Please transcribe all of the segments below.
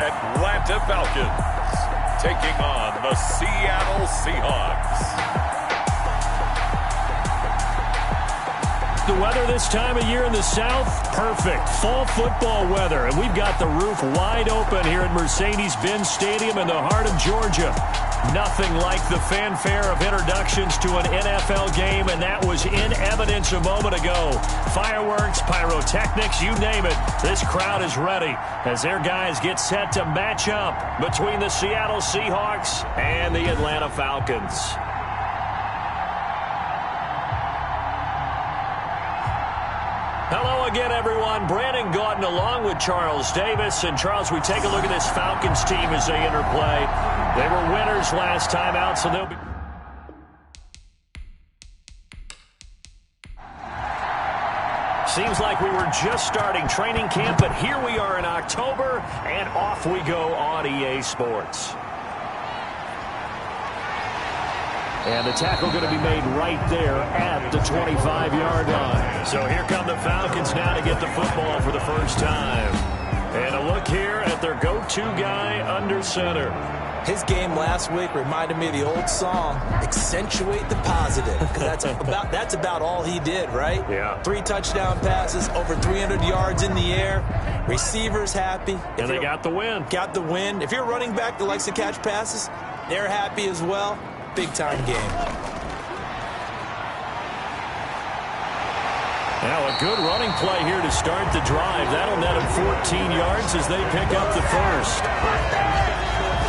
Atlanta Falcons taking on the Seattle Seahawks. The weather this time of year in the South, perfect. Fall football weather, and we've got the roof wide open here at Mercedes-Benz Stadium in the heart of Georgia. Nothing like the fanfare of introductions to an NFL game, and that was in evidence a moment ago. Fireworks, pyrotechnics, you name it. This crowd is ready as their guys get set to match up between the Seattle Seahawks and the Atlanta Falcons. Hello again, everyone. Brandon Gaudin along with Charles Davis. And, Charles, we take a look at this Falcons team as they interplay. They were winners last time out, so they'll be... Seems like we were just starting training camp, but here we are in October, and off we go on EA Sports. And the tackle going to be made right there at the 25-yard line. So here come the Falcons now to get the football for the first time. And a look here at their go-to guy under center. His game last week reminded me of the old song, Accentuate the Positive. Because that's about all he did, right? Yeah. 3 touchdown passes, over 300 yards in the air. Receivers happy. And they got the win. Got the win. If you're a running back that likes to catch passes, they're happy as well. Big-time game. Now a good running play here to start the drive. That'll net him 14 yards as they pick up the first.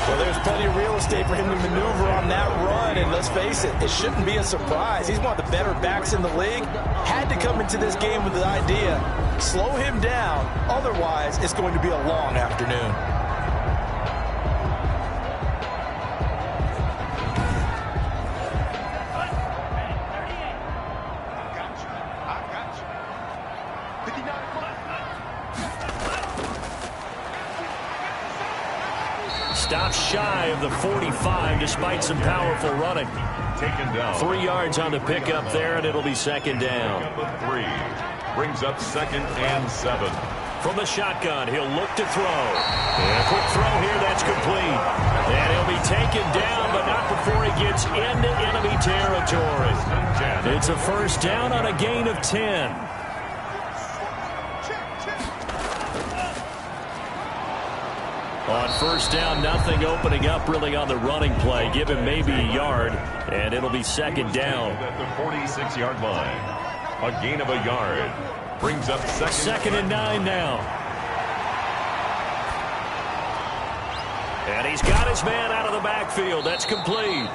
Well, there's plenty of real estate for him to maneuver on that run, and let's face it, it shouldn't be a surprise. He's one of the better backs in the league. Had to come into this game with the idea, slow him down, otherwise it's going to be a long afternoon. Stops shy of the 45 despite some powerful running. Taken down. 3 yards on the pickup there, and it'll be second down. Number 3 brings up 2nd and 7. From the shotgun, he'll look to throw. And a quick throw here, that's complete. And he'll be taken down, but not before he gets into enemy territory. It's a first down on a gain of 10. On first down, nothing opening up really on the running play. Give him maybe a yard, and it'll be second down. At the 46-yard line. A gain of a yard. Brings up second and 9 now. And he's got his man out of the backfield. That's complete.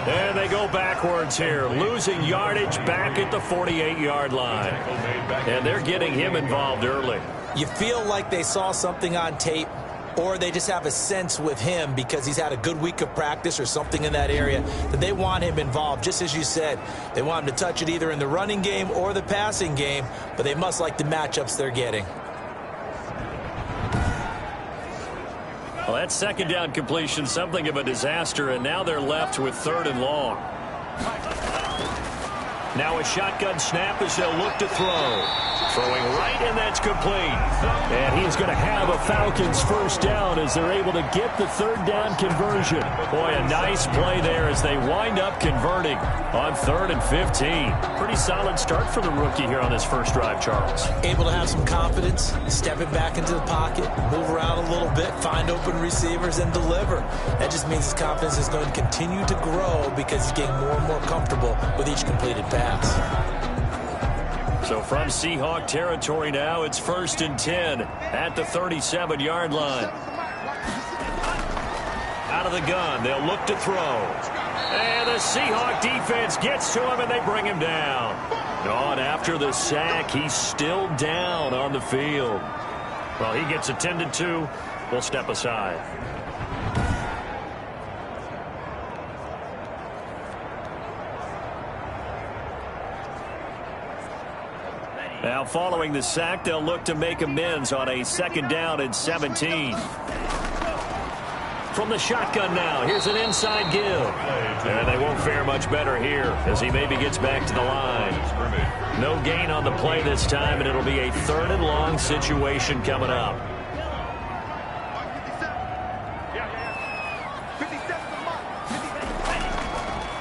And they go backwards here, losing yardage back at the 48-yard line. And they're getting him involved early. You feel like they saw something on tape, or they just have a sense with him because he's had a good week of practice or something in that area that they want him involved. Just as you said, they want him to touch it either in the running game or the passing game, but they must like the matchups they're getting. Well, that second down completion, something of a disaster, and now they're left with 3rd and long. Now a shotgun snap as they'll look to throw. Throwing right, and that's complete. And he's going to have a Falcons first down as they're able to get the 3rd down conversion. Boy, a nice play there as they wind up converting on 3rd and 15. Pretty solid start for the rookie here on this first drive, Charles. Able to have some confidence, stepping back into the pocket, move around a little bit, find open receivers, and deliver. That just means his confidence is going to continue to grow because he's getting more and more comfortable with each completed pass. So from Seahawk territory now, it's 1st and 10 at the 37-yard line. Out of the gun, they'll look to throw. And the Seahawk defense gets to him, and they bring him down. And after the sack, he's still down on the field. Well, he gets attended to. We'll step aside. Now, following the sack, they'll look to make amends on a 2nd down and 17. From the shotgun now, here's an inside give. And they won't fare much better here as he maybe gets back to the line. No gain on the play this time, and it'll be a 3rd and long situation coming up.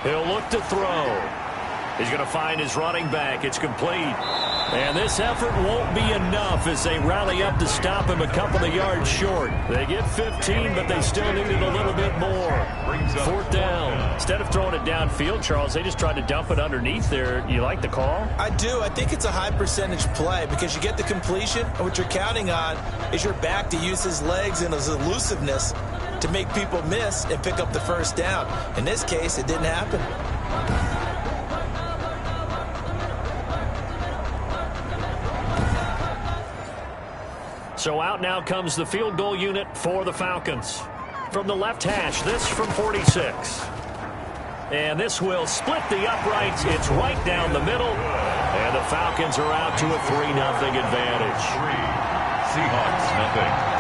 He'll look to throw. He's going to find his running back. It's complete. And this effort won't be enough as they rally up to stop him a couple of yards short. They get 15, but they still needed a little bit more. 4th down. Instead of throwing it downfield, Charles, they just tried to dump it underneath there. You like the call? I do. I think it's a high percentage play because you get the completion, and what you're counting on is your back to use his legs and his elusiveness to make people miss and pick up the 1st down. In this case, it didn't happen. So out now comes the field goal unit for the Falcons. From the left hash, this from 46. And this will split the uprights. It's right down the middle. And the Falcons are out to a 3-0 advantage. Seahawks, nothing.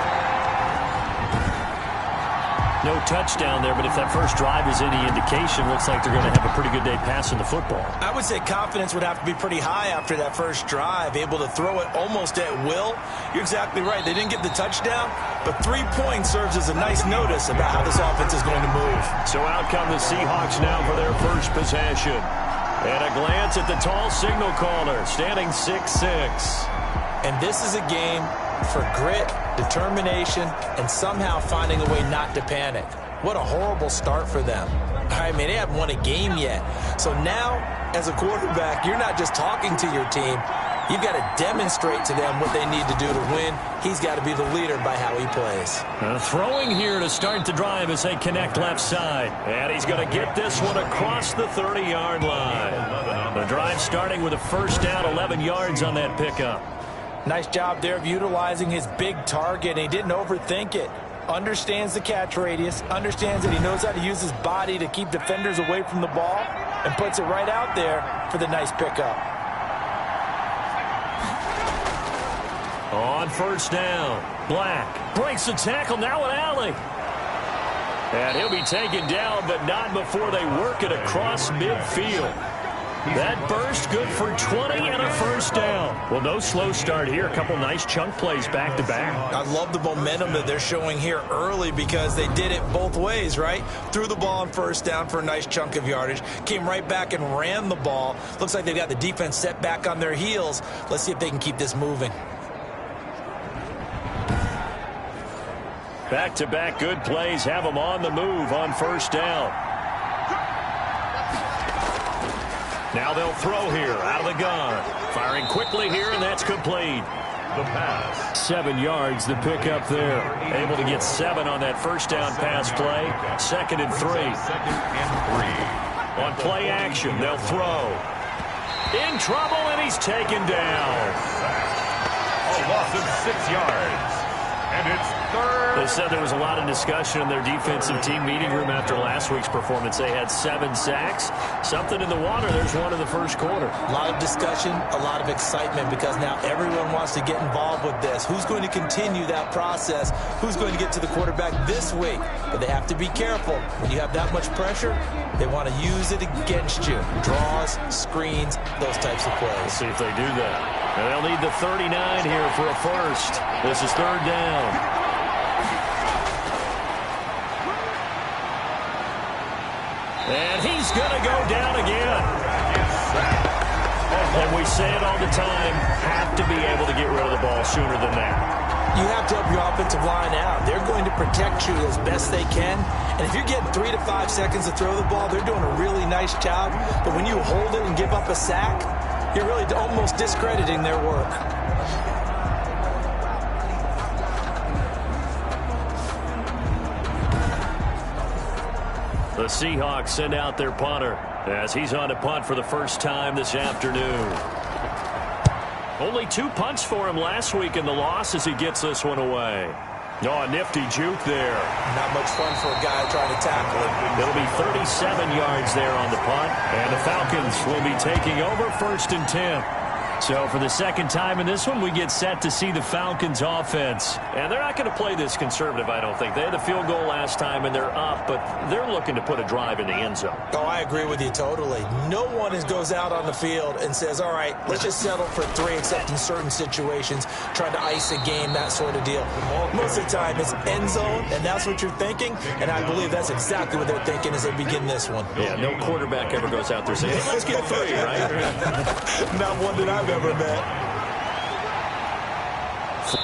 No touchdown there, but if that first drive is any indication, looks like they're going to have a pretty good day passing the football. I would say confidence would have to be pretty high after that first drive, able to throw it almost at will. You're exactly right. They didn't get the touchdown, but 3 points serves as a nice notice about how this offense is going to move. So out come the Seahawks now for their first possession. And a glance at the tall signal caller, standing 6'6". And this is a game for grit, determination, and somehow finding a way not to panic. What a horrible start for them. I mean, they haven't won a game yet. So now, as a quarterback, you're not just talking to your team. You've got to demonstrate to them what they need to do to win. He's got to be the leader by how he plays. Throwing here to start the drive as they connect left side. And he's going to get this one across the 30-yard line. The drive starting with a 1st down, 11 yards on that pickup. Nice job there of utilizing his big target. He didn't overthink it. Understands the catch radius. Understands that he knows how to use his body to keep defenders away from the ball. And puts it right out there for the nice pickup. On 1st down, Black breaks the tackle. Now an alley. And he'll be taken down, but not before they work it across midfield. That burst good for 20 and a 1st down. Well, no slow start here. A couple nice chunk plays back-to-back. I love the momentum that they're showing here early because they did it both ways, right? Threw the ball on 1st down for a nice chunk of yardage. Came right back and ran the ball. Looks like they've got the defense set back on their heels. Let's see if they can keep this moving. Back-to-back good plays have them on the move on 1st down. Now they'll throw here out of the gun. Firing quickly here, and that's complete. The pass. 7 yards, the pickup there. Able to get 7 on that 1st down pass play. 2nd and 3. 2nd and 3. On play action, they'll throw. In trouble, and he's taken down. A loss of 6 yards. And it's 3rd. They said there was a lot of discussion in their defensive team meeting room after last week's performance. They had 7 sacks. Something in the water. There's one in the 1st quarter. A lot of discussion, a lot of excitement because now everyone wants to get involved with this. Who's going to continue that process? Who's going to get to the quarterback this week? But they have to be careful. When you have that much pressure, they want to use it against you. Draws, screens, those types of plays. Let's see if they do that. And they'll need the 39 here for a 1st. This is 3rd down. And he's going to go down again. And we say it all the time, have to be able to get rid of the ball sooner than that. You have to help your offensive line out. They're going to protect you as best they can. And if you're getting 3 to 5 seconds to throw the ball, they're doing a really nice job. But when you hold it and give up a sack, you're really almost discrediting their work. The Seahawks send out their punter as he's on to punt for the first time this afternoon. Only 2 punts for him last week in the loss as he gets this one away. Oh, a nifty juke there. Not much fun for a guy trying to tackle him. It'll be 37 yards there on the punt. And the Falcons will be taking over 1st and 10. So for the second time in this one, we get set to see the Falcons offense. And they're not going to play this conservative, I don't think. They had the field goal last time, and they're up, but they're looking to put a drive in the end zone. Oh, I agree with you totally. No one goes out on the field and says, all right, let's just settle for 3, except in certain situations, trying to ice a game, that sort of deal. Most of the time, it's end zone, and that's what you're thinking, and I believe that's exactly what they're thinking as they begin this one. Yeah, no quarterback ever goes out there saying, hey, let's get 3, right? Not one that I've ever met.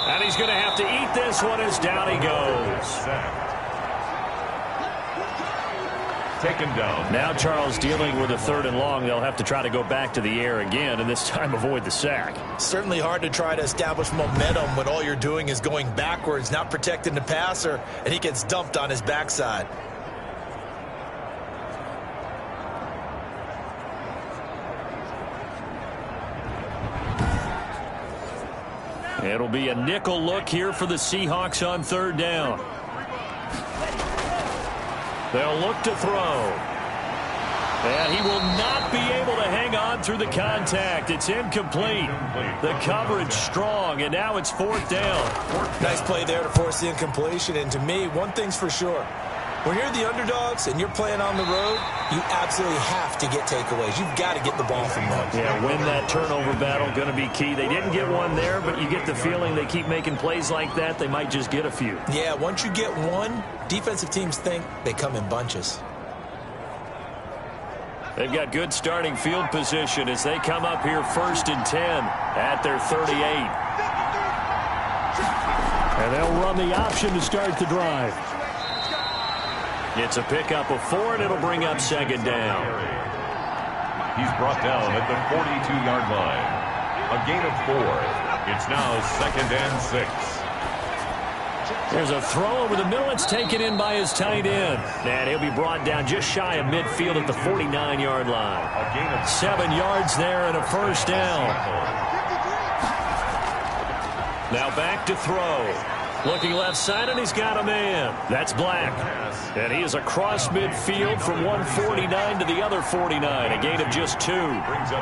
And he's going to have to eat this one as down he goes. Taken down. Now Charles dealing with a 3rd and long. They'll have to try to go back to the air again, and this time avoid the sack. Certainly hard to try to establish momentum when all you're doing is going backwards, not protecting the passer, and he gets dumped on his backside. It'll be a nickel look here for the Seahawks on 3rd down. They'll look to throw. And he will not be able to hang on through the contact. It's incomplete. The coverage strong, and now it's 4th down. Nice play there to force the incompletion. And to me, one thing's for sure. When you're the underdogs and you're playing on the road, you absolutely have to get takeaways. You've got to get the ball from them. Yeah, win that turnover battle, going to be key. They didn't get one there, but you get the feeling they keep making plays like that, they might just get a few. Yeah, once you get one, defensive teams think they come in bunches. They've got good starting field position as they come up here 1st and 10 at their 38. And they'll run the option to start the drive. It's a pickup of 4, and it'll bring up 2nd down. He's brought down at the 42-yard line. A gain of 4. It's now 2nd and 6. There's a throw over the middle. It's taken in by his tight end. And he'll be brought down just shy of midfield at the 49-yard line. 7 yards there and a 1st down. Now back to throw. Looking left side, and he's got a man. That's Black. And he is across midfield from 149 to the other 49. A gain of just 2.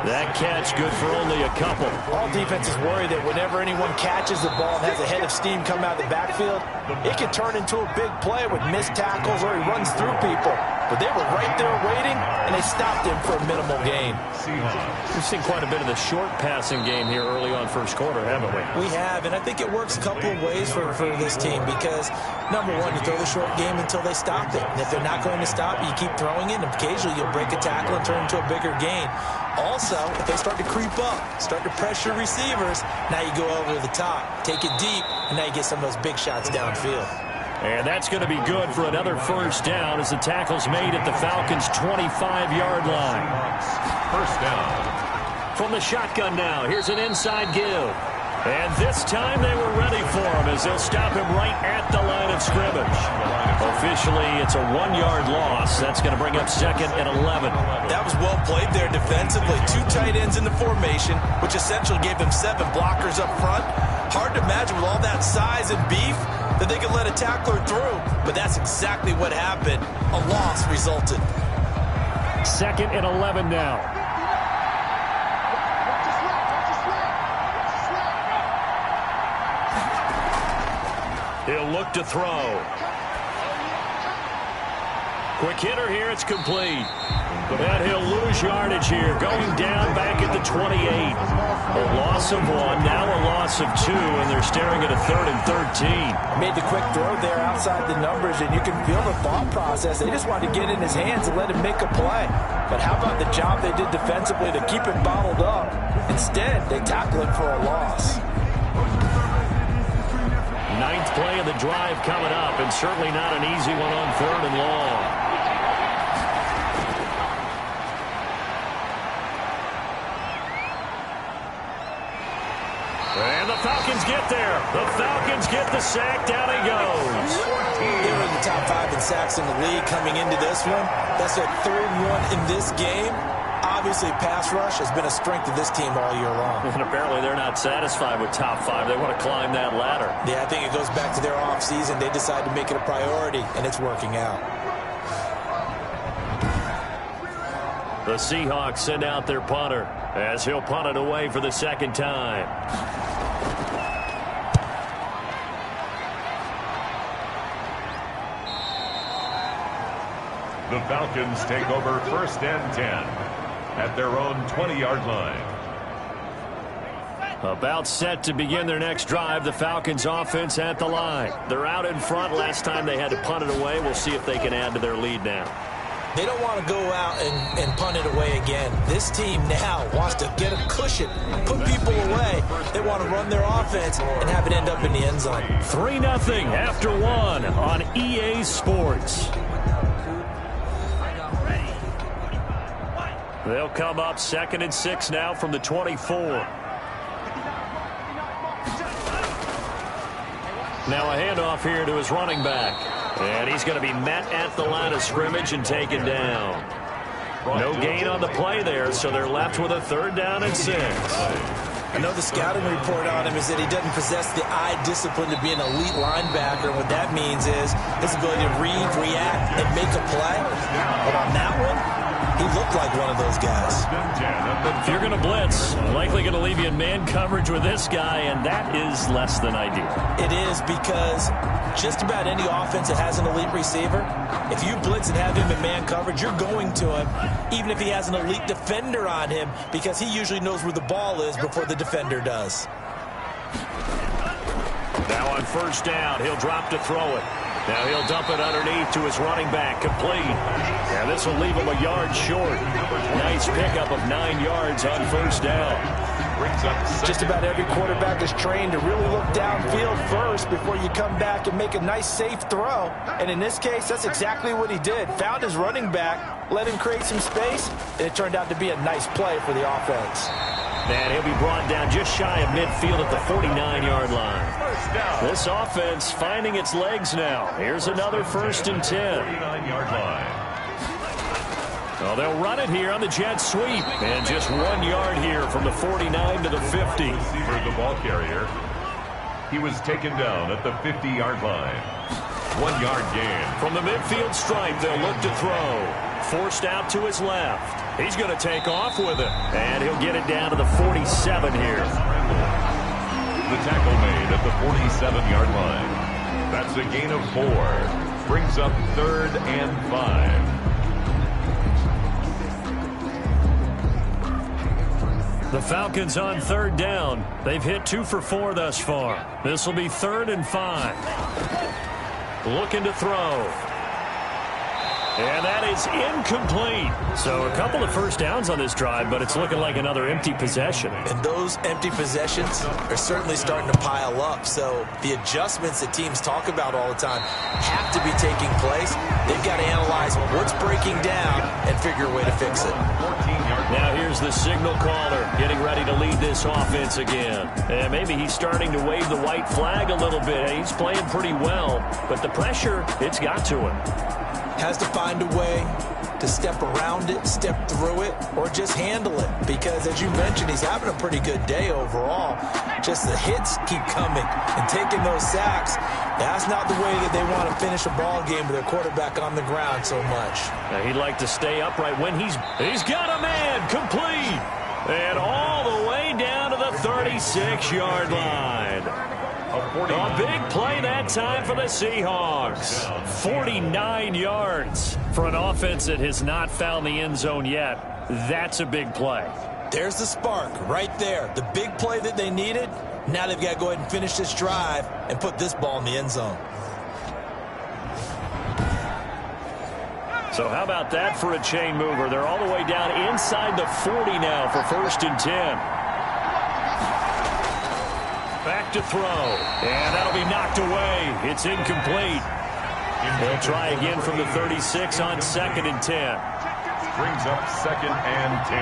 That catch good for only a couple. All defenses worry that whenever anyone catches the ball and has a head of steam come out of the backfield, it can turn into a big play with missed tackles or he runs through people. But they were right there waiting, and they stopped him for a minimal gain. We've seen quite a bit of the short passing game here early on 1st quarter, haven't we? We have, and I think it works a couple of ways for this team because, number one, you throw the short game until they stop it. And if they're not going to stop it, you keep throwing it, and occasionally you'll break a tackle and turn it into a bigger gain. Also, if they start to creep up, start to pressure receivers, now you go over the top, take it deep, and now you get some of those big shots downfield. And that's going to be good for another 1st down as the tackle's made at the Falcons' 25-yard line. 1st down. From the shotgun now, here's an inside give. And this time they were ready for him as they'll stop him right at the line of scrimmage. Officially, it's a 1-yard loss. That's going to bring up 2nd and 11. That was well played there defensively. 2 tight ends in the formation, which essentially gave them 7 blockers up front. Hard to imagine with all that size and beef that they could let a tackler through. But that's exactly what happened. A loss resulted. 2nd and 11 now. He'll look to throw. Quick hitter here. It's complete. And he'll lose yardage here. Going down back at the 28. A loss of 1, now a loss of 2, and they're staring at a 3rd and 13. Made the quick throw there outside the numbers, and you can feel the thought process. They just wanted to get in his hands and let him make a play. But how about the job they did defensively to keep him bottled up? Instead, they tackle him for a loss. 9th play of the drive coming up, and certainly not an easy one on 3rd and long. And the Falcons get there. The Falcons get the sack. Down he goes. They were in the top 5 in sacks in the league coming into this one. That's their 3rd one in this game. Obviously, pass rush has been a strength of this team all year long. And apparently they're not satisfied with top 5. They want to climb that ladder. Yeah, I think it goes back to their offseason. They decided to make it a priority, and it's working out. The Seahawks send out their punter as he'll punt it away for the second time. The Falcons take over 1st and 10 at their own 20-yard line. About set to begin their next drive. The Falcons offense at the line. They're out in front. Last time they had to punt it away. We'll see if they can add to their lead now. They don't want to go out and punt it away again. This team now wants to get a cushion, put people away. They want to run their offense and have it end up in the end zone. 3-0 after 1 on EA Sports. They'll come up 2nd and 6 now from the 24. Now a handoff here to his running back. And he's going to be met at the line of scrimmage and taken down. No gain on the play there, so they're left with a 3rd down and 6. I know the scouting report on him is that he doesn't possess the eye discipline to be an elite linebacker. What that means is his ability to read, react, and make a play. But on that one, he looked like one of those guys. If you're going to blitz, likely going to leave you in man coverage with this guy, and that is less than ideal. It is, because just about any offense that has an elite receiver, if you blitz and have him in man coverage, you're going to him, even if he has an elite defender on him, because he usually knows where the ball is before the defender does. Now on 1st down, he'll drop to throw it. Now he'll dump it underneath to his running back, complete. Now this will leave him a yard short. Nice pickup of 9 yards on 1st down. Just about every quarterback is trained to really look downfield first before you come back and make a nice, safe throw. And in this case, that's exactly what he did. Found his running back, let him create some space, and it turned out to be a nice play for the offense. And he'll be brought down just shy of midfield at the 49-yard line. This offense finding its legs now. Here's another 1st and 10. 49-yard line. Well, they'll run it here on the jet sweep. And just 1 yard here from the 49 to the 50. Receiver, the ball carrier. He was taken down at the 50-yard line. 1 yard gain. From the midfield stripe, they'll look to throw. Forced out to his left. He's going to take off with it. And he'll get it down to the 47 here. The tackle made at the 47-yard line. That's a gain of 4. Brings up 3rd and 5. The Falcons on 3rd down. They've hit 2 for 4 thus far. This will be 3rd and 5. Looking to throw. And that is incomplete. So a couple of 1st downs on this drive, but it's looking like another empty possession. And those empty possessions are certainly starting to pile up. So the adjustments that teams talk about all the time have to be taking place. They've got to analyze what's breaking down and figure a way to fix it. Now here's the signal caller getting ready to lead this offense again. And maybe he's starting to wave the white flag a little bit. He's playing pretty well, but the pressure, it's got to him. Has to find a way to step around it, step through it, or just handle it. Because, as you mentioned, he's having a pretty good day overall. Just the hits keep coming and taking those sacks. That's not the way that they want to finish a ball game with their quarterback on the ground so much. Now, he'd like to stay upright when he's got a man, complete. And all the way down to the 36-yard line. A big play that time for the Seahawks. 49 yards for an offense that has not found the end zone yet. That's a big play. There's the spark right there. The big play that they needed. Now they've got to go ahead and finish this drive and put this ball in the end zone. So how about that for a chain mover? They're all the way down inside the 40 now for 1st and 10. Back to throw. And that'll be knocked away. It's incomplete. They'll try again from the 36 on 2nd and 10. Brings up 2nd and 10.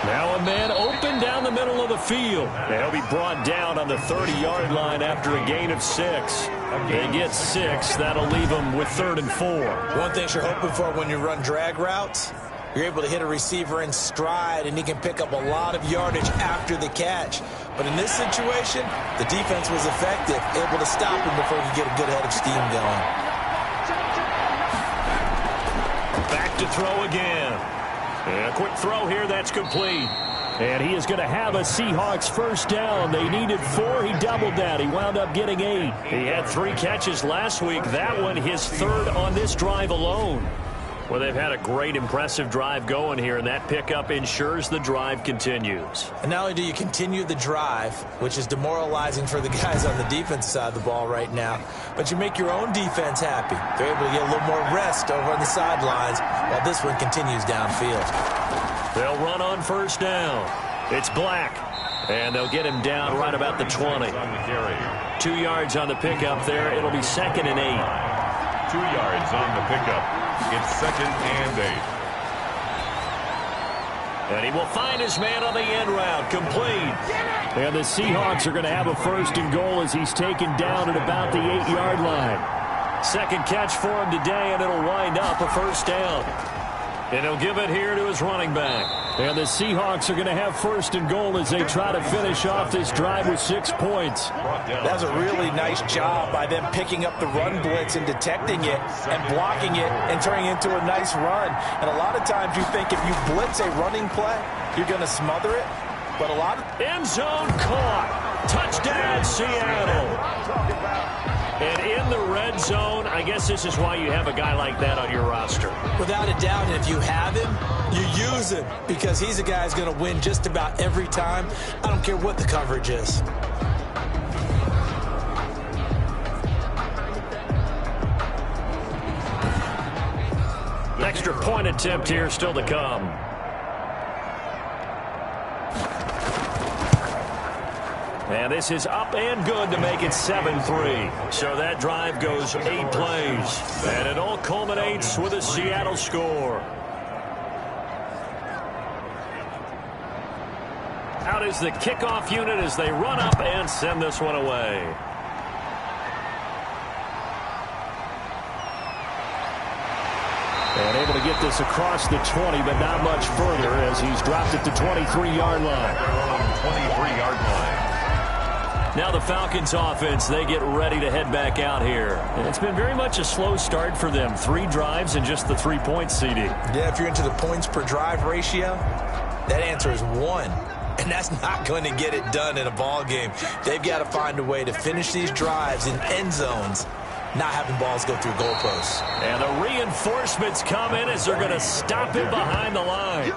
Now a man open down the middle of the field. And he'll be brought down on the 30-yard line after a gain of 6. They get 6. That'll leave them with 3rd and 4. One thing you're hoping for when you run drag routes, you're able to hit a receiver in stride, and he can pick up a lot of yardage after the catch. But in this situation, the defense was effective, able to stop him before he could get a good head of steam going. to throw again. And a quick throw here, that's complete. And he is going to have a Seahawks first down. They needed 4. He doubled that. He wound up getting 8. He had 3 catches last week. That one his 3rd on this drive alone. Well, they've had a great, impressive drive going here, and that pickup ensures the drive continues. And not only do you continue the drive, which is demoralizing for the guys on the defense side of the ball right now, but you make your own defense happy. They're able to get a little more rest over on the sidelines while this one continues downfield. They'll run on first down. It's Black, and they'll get him down right about the 20. 2 yards on the pickup there. It'll be 2nd and 8. 2 yards on the pickup. It's 2nd and 8. And he will find his man on the end route. Complete. And the Seahawks are going to have a 1st and goal as he's taken down at about the 8-yard line. Second catch for him today, and it'll wind up a 1st down. And he'll give it here to his running back. And the Seahawks are going to have 1st and goal as they try to finish off this drive with 6 points. That was a really nice job by them picking up the run blitz and detecting it and blocking it and turning it into a nice run. And a lot of times you think if you blitz a running play, you're going to smother it. But a lot of... End zone caught. Touchdown, Seattle. And in the red zone, I guess this is why you have a guy like that on your roster. Without a doubt, if you have him, you use him because he's a guy who's going to win just about every time. I don't care what the coverage is. Extra point attempt here still to come. And this is up and good to make it 7-3. So that drive goes 8 plays. And it all culminates with a Seattle score. Out is the kickoff unit as they run up and send this one away. And able to get this across the 20, but not much further as he's dropped it to 23-yard line. 23-yard line. Now the Falcons offense, they get ready to head back out here. And it's been very much a slow start for them. 3 drives and just the 3 points, CD. Yeah, if you're into the points per drive ratio, that answer is 1. And that's not going to get it done in a ball game. They've got to find a way to finish these drives in end zones, not having balls go through goalposts. And the reinforcements come in as they're going to stop him behind the line.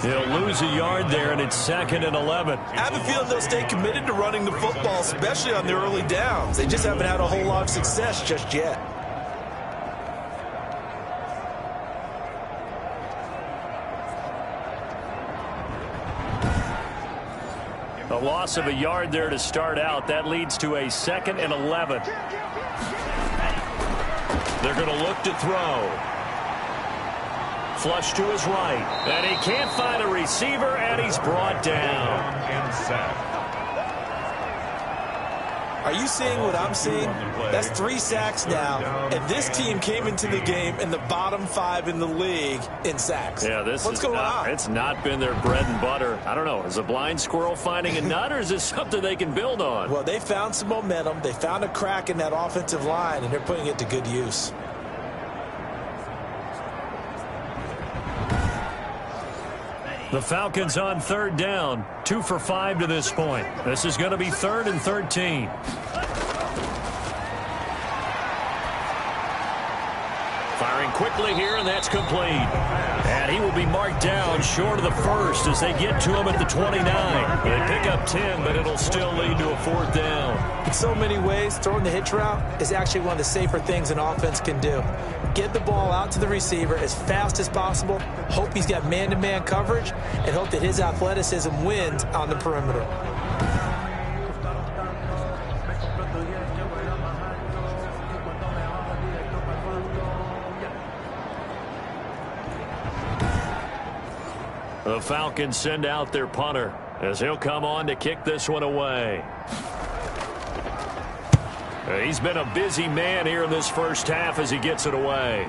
He'll lose a yard there, and it's 2nd and 11. I have a feeling they'll stay committed to running the football, especially on their early downs. They just haven't had a whole lot of success just yet. A loss of a yard there to start out. That leads to a 2nd and 11. They're going to look to throw. Flush to his right. And he can't find a receiver, and he's brought down. And sacked. Are you seeing what I'm seeing? That's 3 sacks now, and this team came into the game in the bottom 5 in the league in sacks. Yeah, what's going on? It's not been their bread and butter. I don't know. Is a blind squirrel finding a nut, or is this something they can build on? Well, they found some momentum. They found a crack in that offensive line, and they're putting it to good use. The Falcons on 3rd down. 2 for 5 to this point. This is going to be 3rd and 13. Firing quickly here, and that's complete. And he will be marked down short of the 1st as they get to him at the 29. They pick up 10, but it'll still lead to a 4th down. In so many ways, throwing the hitch route is actually one of the safer things an offense can do. Get the ball out to the receiver as fast as possible, hope he's got man-to-man coverage, and hope that his athleticism wins on the perimeter. The Falcons send out their punter as he'll come on to kick this one away. He's been a busy man here in this first half as he gets it away.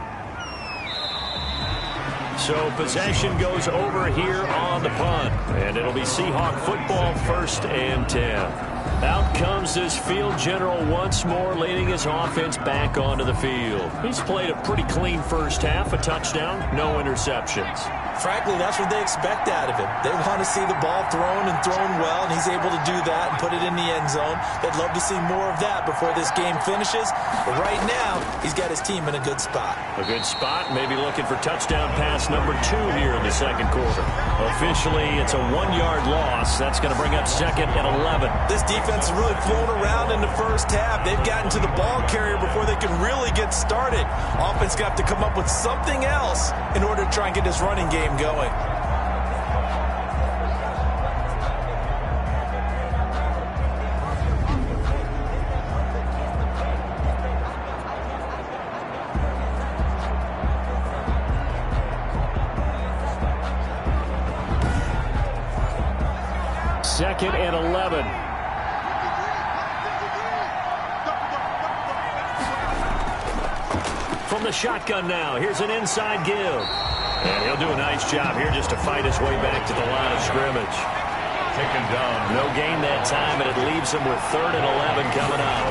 So possession goes over here on the punt. And it'll be Seahawk football 1st and 10. Out comes this field general once more, leading his offense back onto the field. He's played a pretty clean first half, a touchdown, no interceptions. Frankly, that's what they expect out of him. They want to see the ball thrown and thrown well, and he's able to do that and put it in the end zone. They'd love to see more of that before this game finishes. But right now, he's got his team in a good spot. A good spot, maybe looking for touchdown pass number 2 here in the second quarter. Officially, it's a 1-yard loss. That's going to bring up 2nd and 11. This defense has really flown around in the first half. They've gotten to the ball carrier before they can really get started. Offense got to come up with something else in order to try and get this running game going. Second and 11. From the shotgun now, here's an inside give. And he'll do a nice job here just to fight his way back to the line of scrimmage. Taken down. No gain that time, and it leaves him with 3rd and 11 coming up.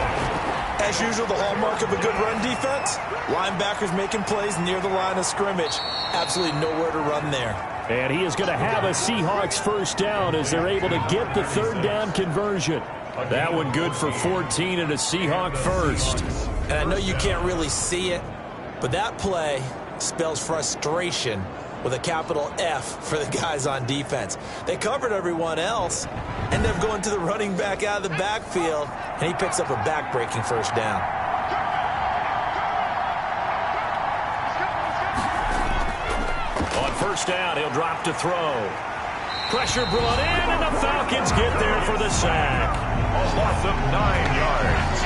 As usual, the hallmark of a good run defense, linebackers making plays near the line of scrimmage. Absolutely nowhere to run there. And he is going to have a Seahawks first down as they're able to get the 3rd down conversion. That one good for 14 and a Seahawk first. And I know you can't really see it, but that play spells frustration with a capital F for the guys on defense. They covered everyone else, end up going to the running back out of the backfield, and he picks up a back-breaking first down. On first down, he'll drop to throw. Pressure brought in, and the Falcons get there for the sack. A loss of 9 yards.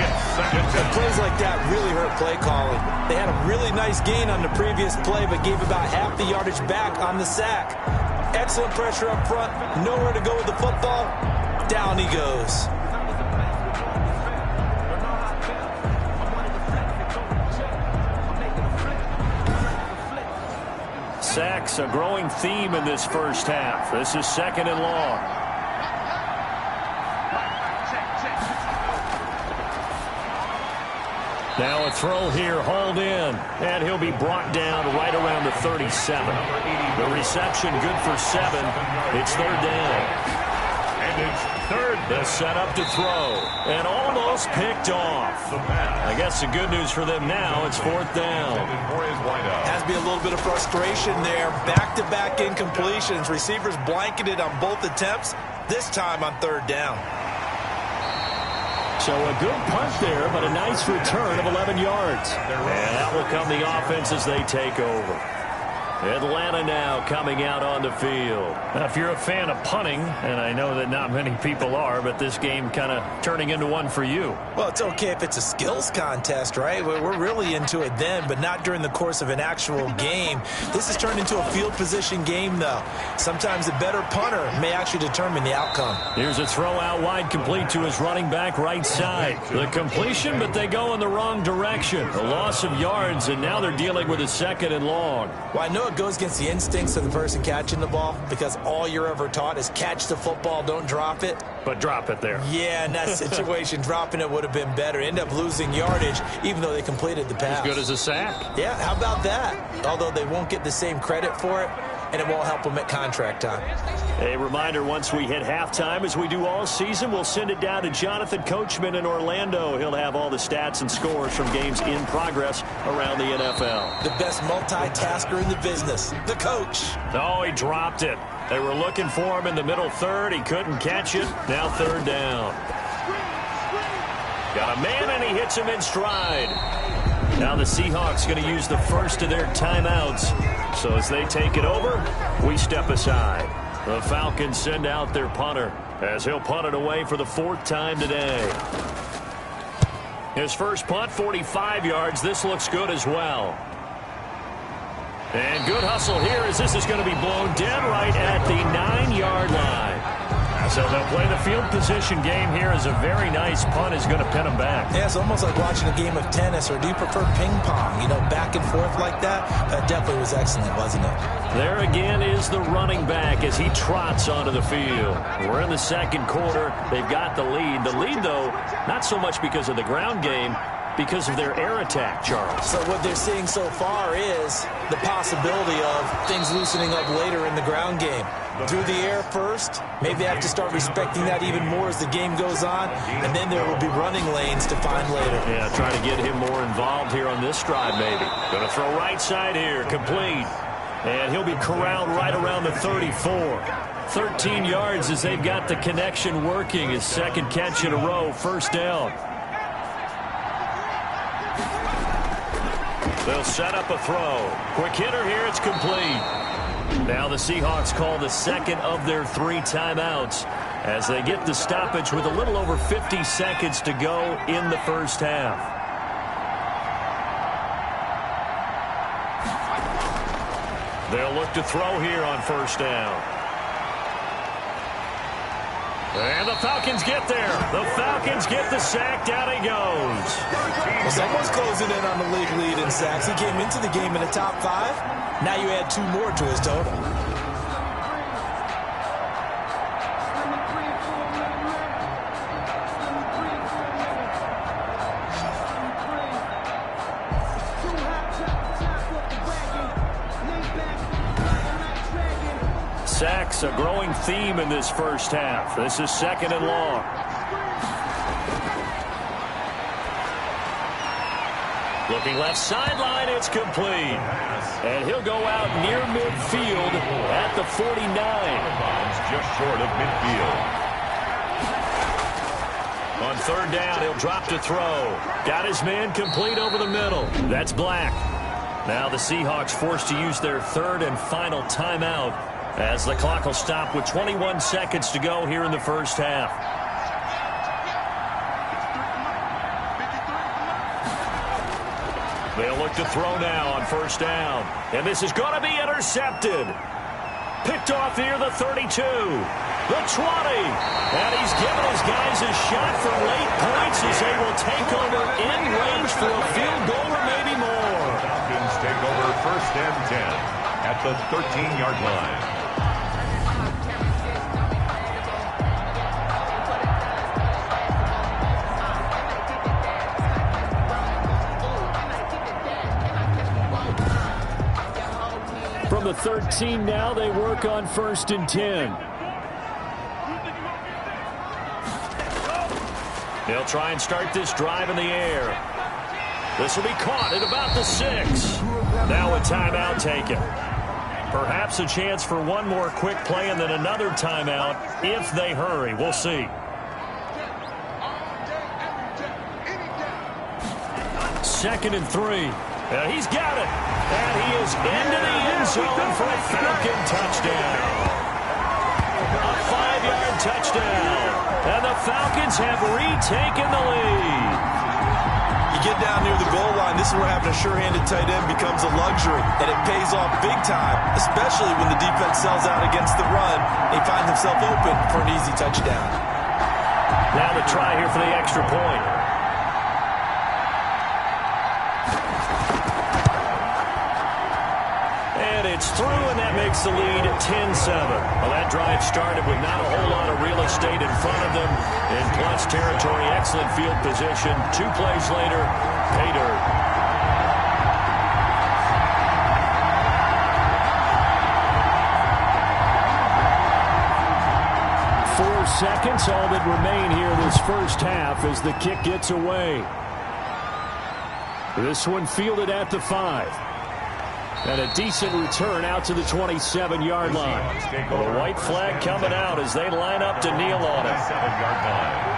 It's 2nd down. Plays like that really hurt play calling. They had a really nice gain on the previous play, but gave about half the yardage back on the sack. Excellent pressure up front. Nowhere to go with the football. Down he goes. Sacks, a growing theme in this first half. This is 2nd and long. Now a throw here, hauled in, and he'll be brought down right around the 37. The reception good for 7. It's 3rd down. And it's 3rd. The setup to throw, and almost picked off. I guess the good news for them now, it's 4th down. Has to be a little bit of frustration there. Back-to-back incompletions. Receivers blanketed on both attempts, this time on 3rd down. So a good punt there, but a nice return of 11 yards. And out will come the offense as they take over. Atlanta now coming out on the field. Now, if you're a fan of punting, and I know that not many people are, but this game kind of turning into one for you. Well, it's okay if it's a skills contest, right? We're really into it then, but not during the course of an actual game. This has turned into a field position game, though. Sometimes a better punter may actually determine the outcome. Here's a throw out wide, complete to his running back right side. The completion, but they go in the wrong direction. A loss of yards, and now they're dealing with a 2nd and long. Well, I know it goes against the instincts of the person catching the ball because all you're ever taught is catch the football, don't drop it. But drop it there. Yeah, in that situation, dropping it would have been better. End up losing yardage, even though they completed the pass. As good as a sack. Yeah, how about that? Although they won't get the same credit for it, and it won't help them at contract time. A reminder, once we hit halftime, as we do all season, we'll send it down to Jonathan Coachman in Orlando. He'll have all the stats and scores from games in progress around the NFL. The best multitasker in the business, the coach. Oh, he dropped it. They were looking for him in the middle 3rd. He couldn't catch it. Now 3rd down. Got a man, and he hits him in stride. Now the Seahawks going to use the first of their timeouts. So as they take it over, we step aside. The Falcons send out their punter as he'll punt it away for the 4th time today. His first punt, 45 yards. This looks good as well. And good hustle here as this is going to be blown dead right at the 9-yard line. So they'll play the field position game here as a very nice punt is going to pin them back. Yeah, it's almost like watching a game of tennis, or do you prefer ping pong? You know, back and forth like that? That definitely was excellent, wasn't it? There again is the running back as he trots onto the field. We're in the second quarter. They've got the lead. The lead, though, not so much because of the ground game, because of their air attack, Charles. So what they're seeing so far is the possibility of things loosening up later in the ground game. Through the air first, maybe they have to start respecting that even more as the game goes on, and then there will be running lanes to find later. Yeah, trying to get him more involved here on this drive, maybe. Going to throw right side here, complete. And he'll be corralled right around the 34. 13 yards as they've got the connection working. His second catch in a row, first down. They'll set up a throw. Quick hitter here, it's complete. Now the Seahawks call the second of their 3 timeouts as they get the stoppage with a little over 50 seconds to go in the first half. They'll look to throw here on first down. And the Falcons get there. The Falcons get the sack. Down he goes. Well, someone's closing in on the league lead in sacks. He came into the game in the top 5. Now you add 2 more to his total. Sacks, a growing theme in this first half. This is second and long. Looking left sideline, it's complete. And he'll go out near midfield at the 49. Just short of midfield. On third down, he'll drop to throw. Got his man complete over the middle. That's Black. Now the Seahawks forced to use their third and final timeout as the clock will stop with 21 seconds to go here in the first half. They'll look to throw now on first down. And this is going to be intercepted. Picked off here, the 32. The 20. And he's given his guys a shot for late points as they will take over in range for a field goal or maybe more. Falcons take over first and 10 at the 13-yard line. From the 13 now, they work on first and 10. They'll try and start this drive in the air. This will be caught at about the 6. Now a timeout taken. Perhaps a chance for one more quick play and then another timeout if they hurry. We'll see. Second and 3. He's got it. And he is into the end zone for a Falcon touchdown. A 5-yard touchdown. And the Falcons have retaken the lead. You get down near the goal line, this is where having a sure-handed tight end becomes a luxury. And it pays off big time, especially when the defense sells out against the run. He finds himself open for an easy touchdown. Now the try here for the extra point. And it's through, and that makes the lead 10-7. Well, that drive started with not a whole lot of real estate in front of them. In plus territory, excellent field position. 2 plays later, pay dirt. Seconds, all that remain here this first half as the kick gets away. This one fielded at the 5. And a decent return out to the 27-yard line. The white flag coming out as they line up to kneel on it. 7-yard line.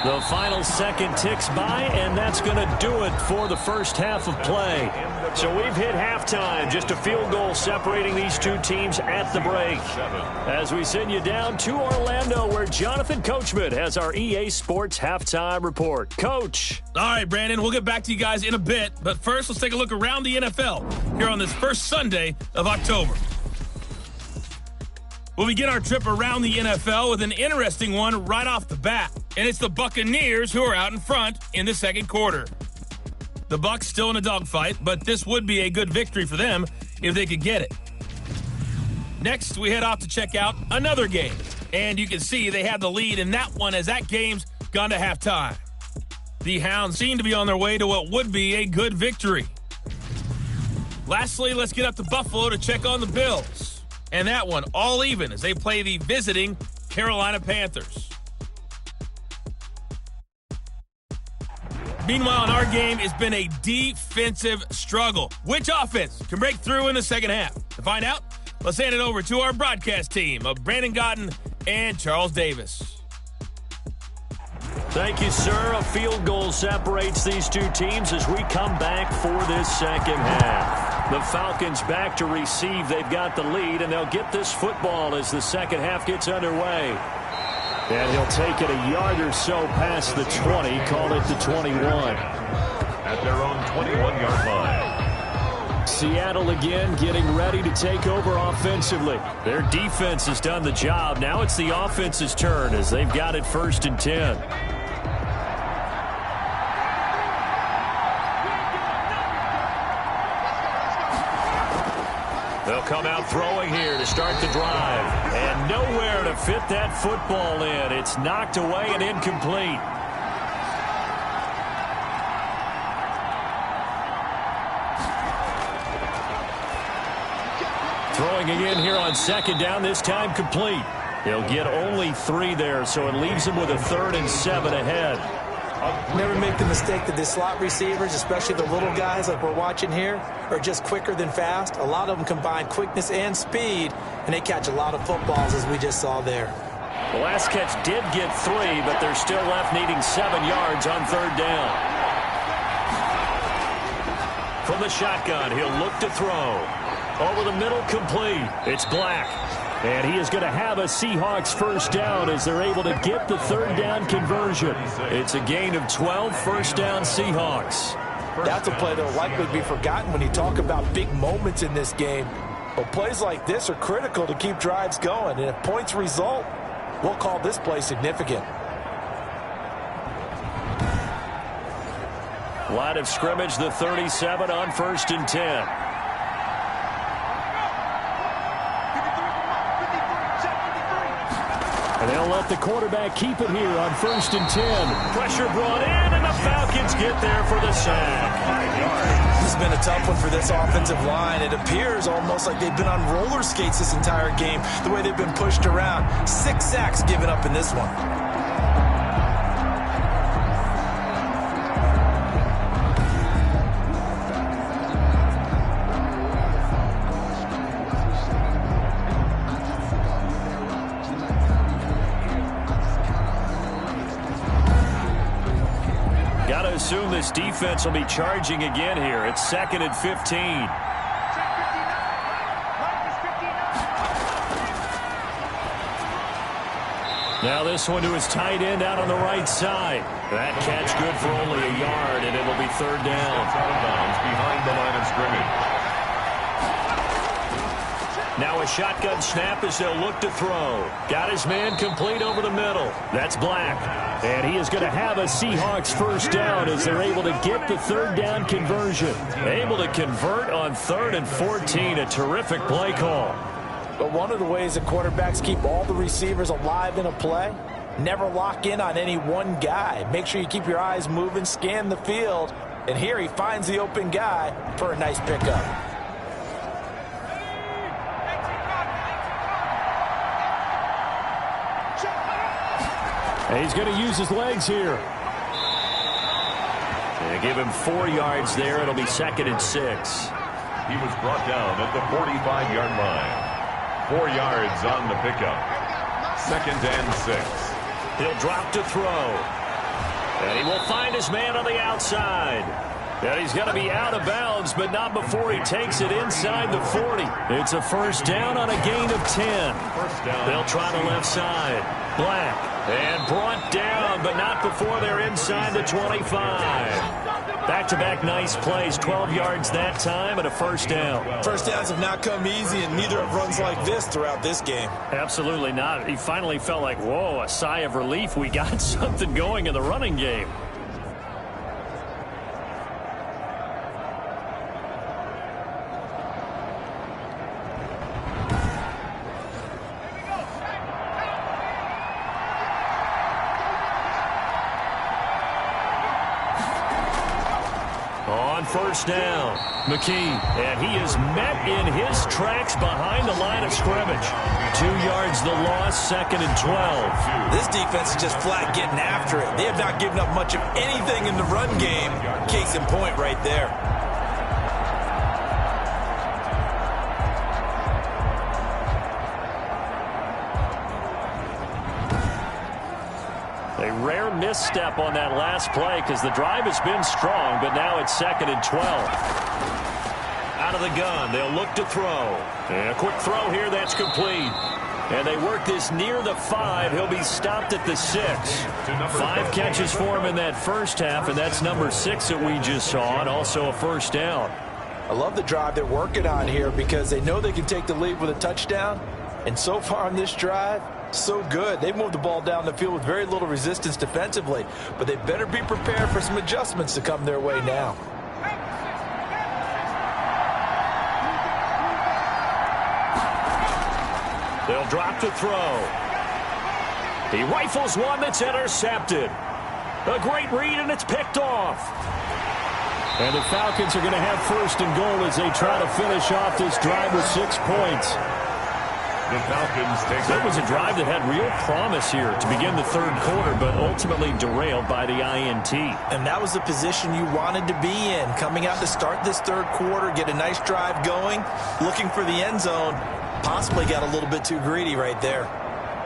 The final second ticks by, and that's going to do it for the first half of play. So we've hit halftime, just a field goal separating these two teams at the break. As we send you down to Orlando, where Jonathan Coachman has our EA Sports halftime report. Coach. All right, Brandon, we'll get back to you guys in a bit. But first, let's take a look around the NFL here on this first Sunday of October. We'll begin our trip around the NFL with an interesting one right off the bat. And it's the Buccaneers who are out in front in the second quarter. The Bucs still in a dogfight, but this would be a good victory for them if they could get it. Next, we head off to check out another game. And you can see they have the lead in that one as that game's gone to halftime. The Hounds seem to be on their way to what would be a good victory. Lastly, let's get up to Buffalo to check on the Bills. And that one, all even, as they play the visiting Carolina Panthers. Meanwhile, in our game, it's been a defensive struggle. Which offense can break through in the second half? To find out, let's hand it over to our broadcast team of Brandon Gotten and Charles Davis. Thank you, sir. A field goal separates these two teams as we come back for this second half. The Falcons back to receive. They've got the lead, and they'll get this football as the second half gets underway. And he'll take it a yard or so past the 20, call it the 21. At their own 21-yard line. Seattle again getting ready to take over offensively. Their defense has done the job. Now it's the offense's turn as they've got it 1st and 10. They'll come out throwing here to start the drive. And nowhere to fit that football in. It's knocked away and incomplete. Throwing again here on 2nd down, this time complete. He'll get only 3 there, so it leaves him with a 3rd and 7 ahead. Never make the mistake that the slot receivers, especially the little guys like we're watching here, are just quicker than fast. A lot of them combine quickness and speed, and they catch a lot of footballs, as we just saw there. The last catch did get 3, but they're still left needing 7 yards on 3rd down. From the shotgun, he'll look to throw. Over the middle, complete. It's Black. And he is going to have a Seahawks 1st down as they're able to get the 3rd down conversion. It's a gain of 12, 1st down Seahawks. That's a play that will likely be forgotten when you talk about big moments in this game. But plays like this are critical to keep drives going. And if points result, we'll call this play significant. Line of scrimmage, the 37 on 1st and 10. And they'll let the quarterback keep it here on 1st and 10. Pressure brought in, and the Falcons get there for the sack. This has been a tough one for this offensive line. It appears almost like they've been on roller skates this entire game, the way they've been pushed around. 6 sacks given up in this one. Assume this defense will be charging again here. It's 2nd and 15. Now this one to his tight end out on the right side. That catch good for only a yard, and it'll be 3rd down. Out of bounds behind the line of scrimmage. Now a shotgun snap as they'll look to throw. Got his man complete over the middle. That's Black. And he is going to have a Seahawks 1st down as they're able to get the 3rd down conversion. Able to convert on 3rd and 14. A terrific play call. But one of the ways that quarterbacks keep all the receivers alive in a play, never lock in on any one guy. Make sure you keep your eyes moving, scan the field. And here he finds the open guy for a nice pickup. And he's going to use his legs here. They give him 4 yards there. It'll be 2nd and 6. He was brought down at the 45-yard line. 4 yards on the pickup. 2nd and 6. He'll drop to throw. And he will find his man on the outside. And he's going to be out of bounds, but not before he takes it inside the 40. It's a 1st down on a gain of 10. They'll try the left side. Black. And brought down, but not before they're inside the 25. Back-to-back nice plays, 12 yards that time and a first down. First downs have not come easy, and neither have runs like this throughout this game. Absolutely not. He finally felt like, whoa, a sigh of relief. We got something going in the running game. First down, McKee, and he is met in his tracks behind the line of scrimmage. 2 yards the loss, 2nd and 12. This defense is just flat getting after it. They have not given up much of anything in the run game. Case in point right there. A rare misstep on that last play because the drive has been strong, but now it's 2nd and 12. Out of the gun, they'll look to throw. And a quick throw here, that's complete. And they work this near the 5. He'll be stopped at the 6. 5 catches for him in that first half, and that's number 6 that we just saw, and also a first down. I love the drive they're working on here because they know they can take the lead with a touchdown. And so far on this drive, so good. They've moved the ball down the field with very little resistance defensively, but they better be prepared for some adjustments to come their way now. They'll drop to throw. He rifles one that's intercepted. A great read, and it's picked off. And the Falcons are going to have 1st and goal as they try to finish off this drive with 6 points. The Falcons take That was a drive that had real promise here to begin the 3rd quarter, but ultimately derailed by the INT. And that was the position you wanted to be in. Coming out to start this 3rd quarter, get a nice drive going, looking for the end zone. Possibly got a little bit too greedy right there.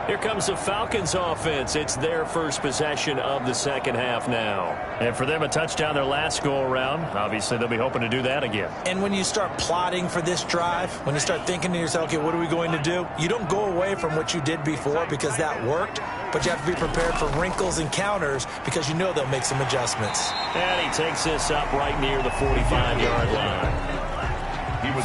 Here comes the Falcons offense. It's their first possession of the 2nd half now. And for them, a touchdown their last go-around. Obviously, they'll be hoping to do that again. And when you start plotting for this drive, when you start thinking to yourself, okay, what are we going to do? You don't go away from what you did before because that worked, but you have to be prepared for wrinkles and counters because you know they'll make some adjustments. And he takes this up right near the 45-yard line.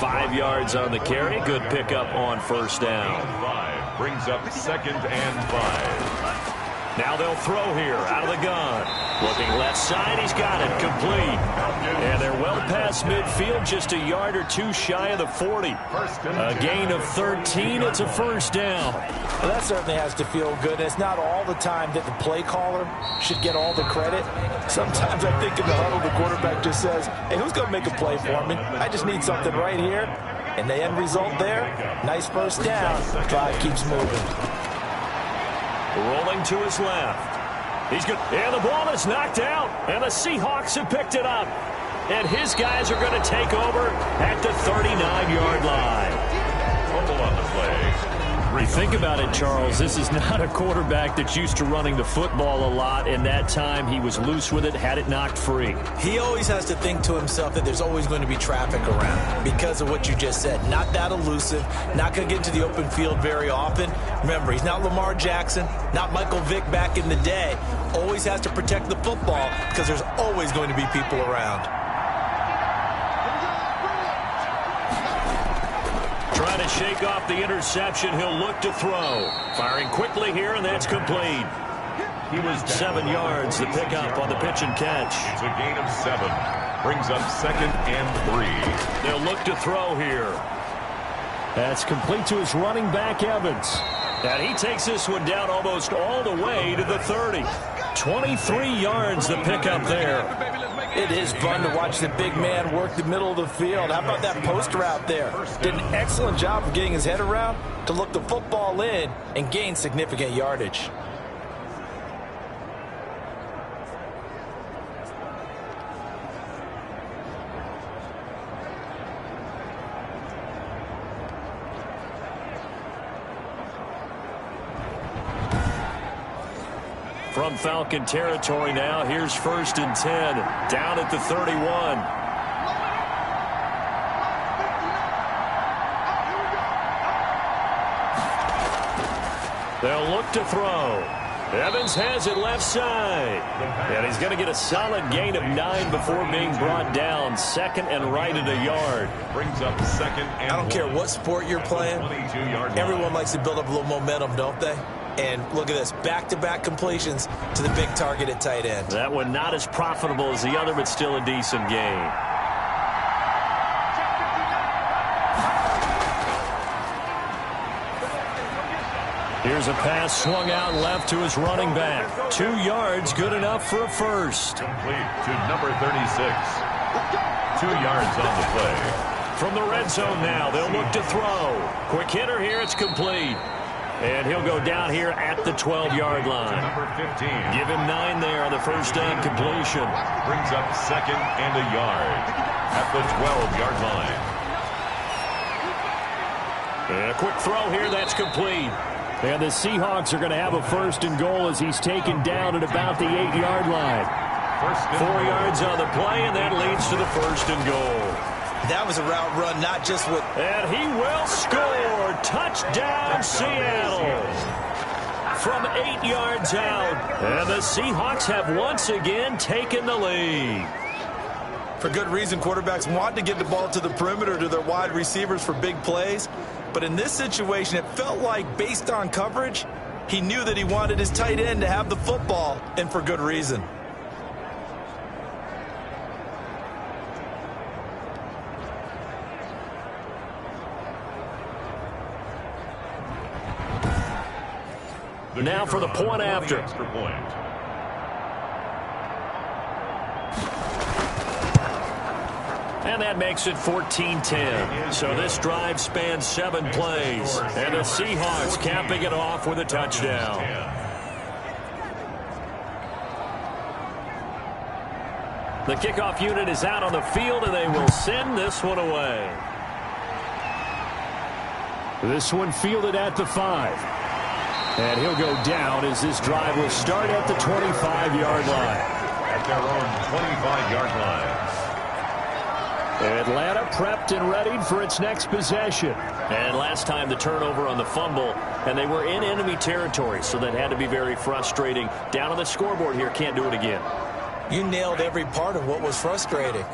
5 yards on the carry. Good pickup on first down. 5 brings up 2nd and 5. Now they'll throw here out of the gun. Looking left side, he's got it, complete. And they're well past midfield, just a yard or 2 shy of the 40. A gain of 13, it's a first down. Well, that certainly has to feel good. It's not all the time that the play caller should get all the credit. Sometimes I think in the huddle, the quarterback just says, hey, who's going to make a play for me? I just need something right here. And the end result there, nice first down. Drive keeps moving. Rolling to his left. He's good. And the ball is knocked out. And the Seahawks have picked it up. And his guys are going to take over at the 39-yard line. Fumble on the play. You think about it, Charles, this is not a quarterback that's used to running the football a lot, and that time he was loose with it, had it knocked free. He always has to think to himself that there's always going to be traffic around because of what you just said. Not that elusive, not going to get into the open field very often. Remember, he's not Lamar Jackson, not Michael Vick back in the day. Always has to protect the football because there's always going to be people around. Trying to shake off the interception. He'll look to throw. Firing quickly here, and that's complete. He was 7 yards, the pickup on the pitch and catch. It's a gain of 7. Brings up 2nd and 3. They'll look to throw here. That's complete to his running back, Evans. And he takes this one down almost all the way to the 30. 23 yards, the pickup there. It is fun to watch the big man work the middle of the field. How about that post route there? Did an excellent job of getting his head around to look the football in and gain significant yardage. From Falcon territory now, here's 1st and 10, down at the 31. They'll look to throw. Evans has it left side. And he's going to get a solid gain of 9 before being brought down. Second and right at a yard. Brings up second and I don't care what sport you're playing. Everyone likes to build up a little momentum, don't they? And look at this, back-to-back completions to the big target at tight end. That one not as profitable as the other, but still a decent gain. Here's a pass swung out left to his running back. 2 yards, good enough for a first. Complete to number 36. 2 yards on the play. From the red zone now, they'll look to throw. Quick hitter here, it's complete. And he'll go down here at the 12-yard line. Number 15. Give him 9 there on the first down completion. Brings up second and a yard at the 12-yard line. And a quick throw here, that's complete. And the Seahawks are going to have a first and goal as he's taken down at about the 8-yard line. 4 yards on the play, and that leads to the first and goal. That was a route run, not just with... And he will score. Touchdown, Seattle. From 8 yards out. And the Seahawks have once again taken the lead. For good reason, quarterbacks want to get the ball to the perimeter to their wide receivers for big plays. But in this situation, it felt like, based on coverage, he knew that he wanted his tight end to have the football, and for good reason. Now for the point after. Extra point. And that makes it 14-10. So this drive spans 7 plays. And the Seahawks capping it off with a touchdown. The kickoff unit is out on the field, and they will send this one away. This one fielded at the 5. And he'll go down as this drive will start at the 25-yard line. At their own 25-yard line. Atlanta prepped and readied for its next possession. And last time the turnover on the fumble, and they were in enemy territory, so that had to be very frustrating. Down on the scoreboard here, can't do it again. You nailed every part of what was frustrating.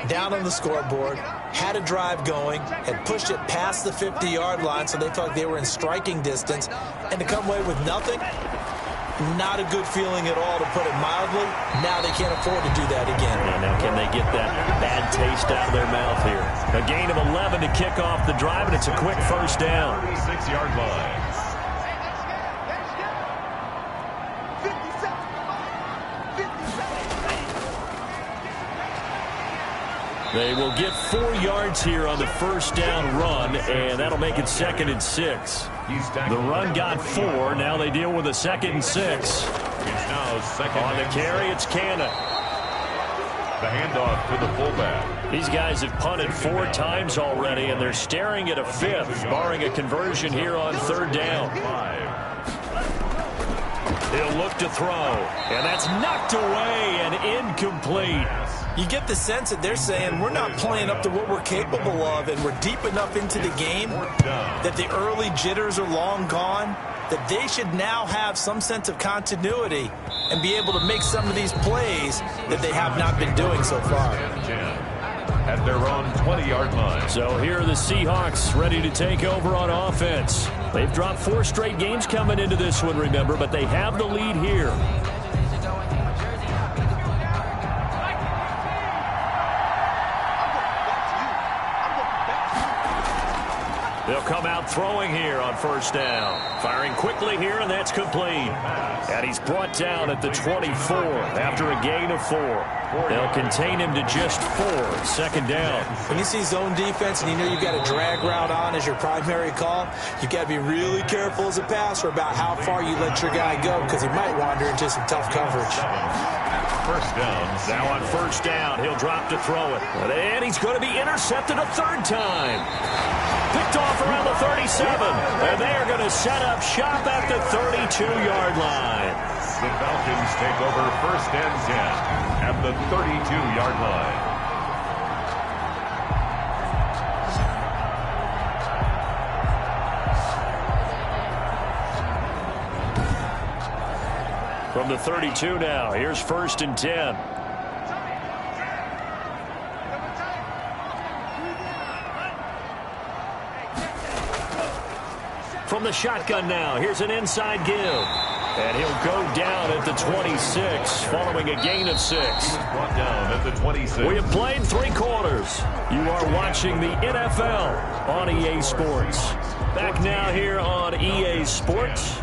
Down on the scoreboard, had a drive going, had pushed it past the 50-yard line, so they felt like they were in striking distance, and to come away with nothing, not a good feeling at all, to put it mildly. Now they can't afford to do that again. And now can they get that bad taste out of their mouth here? A gain of 11 to kick off the drive, and it's a quick first down. 36-yard line. They will get 4 yards here on the first down run, and that'll make it 2nd and 6. The run got 4. Now they deal with a 2nd and 6. It's now second on the carry, it's Cannon. The handoff to the fullback. These guys have punted 4 times already, and they're staring at a 5th, barring a conversion here on 3rd down. He'll look to throw, and that's knocked away and incomplete. You get the sense that they're saying we're not playing up to what we're capable of, and we're deep enough into the game that the early jitters are long gone, that they should now have some sense of continuity and be able to make some of these plays that they have not been doing so far. At their own 20-yard line. So here are the Seahawks ready to take over on offense. They've dropped 4 straight games coming into this one, remember, but they have the lead here. They'll come out throwing here on first down. Firing quickly here, and that's complete. And he's brought down at the 24 after a gain of 4. They'll contain him to just 4. 2nd down. When you see zone defense and you know you've got a drag route on as your primary call, you've got to be really careful as a passer about how far you let your guy go, because he might wander into some tough coverage. First down. Now on first down, he'll drop to throw it. And he's going to be intercepted a 3rd time. Picked off around the 37. And they are going to set up shop at the 32-yard line. The Falcons take over 1st and 10 at the 32-yard line. From the 32 now, here's 1st and 10. From the shotgun now, here's an inside give. And he'll go down at the 26, following a gain of 6. Brought down at the 26. We have played 3 quarters. You are watching the NFL on EA Sports. Back now here on EA Sports.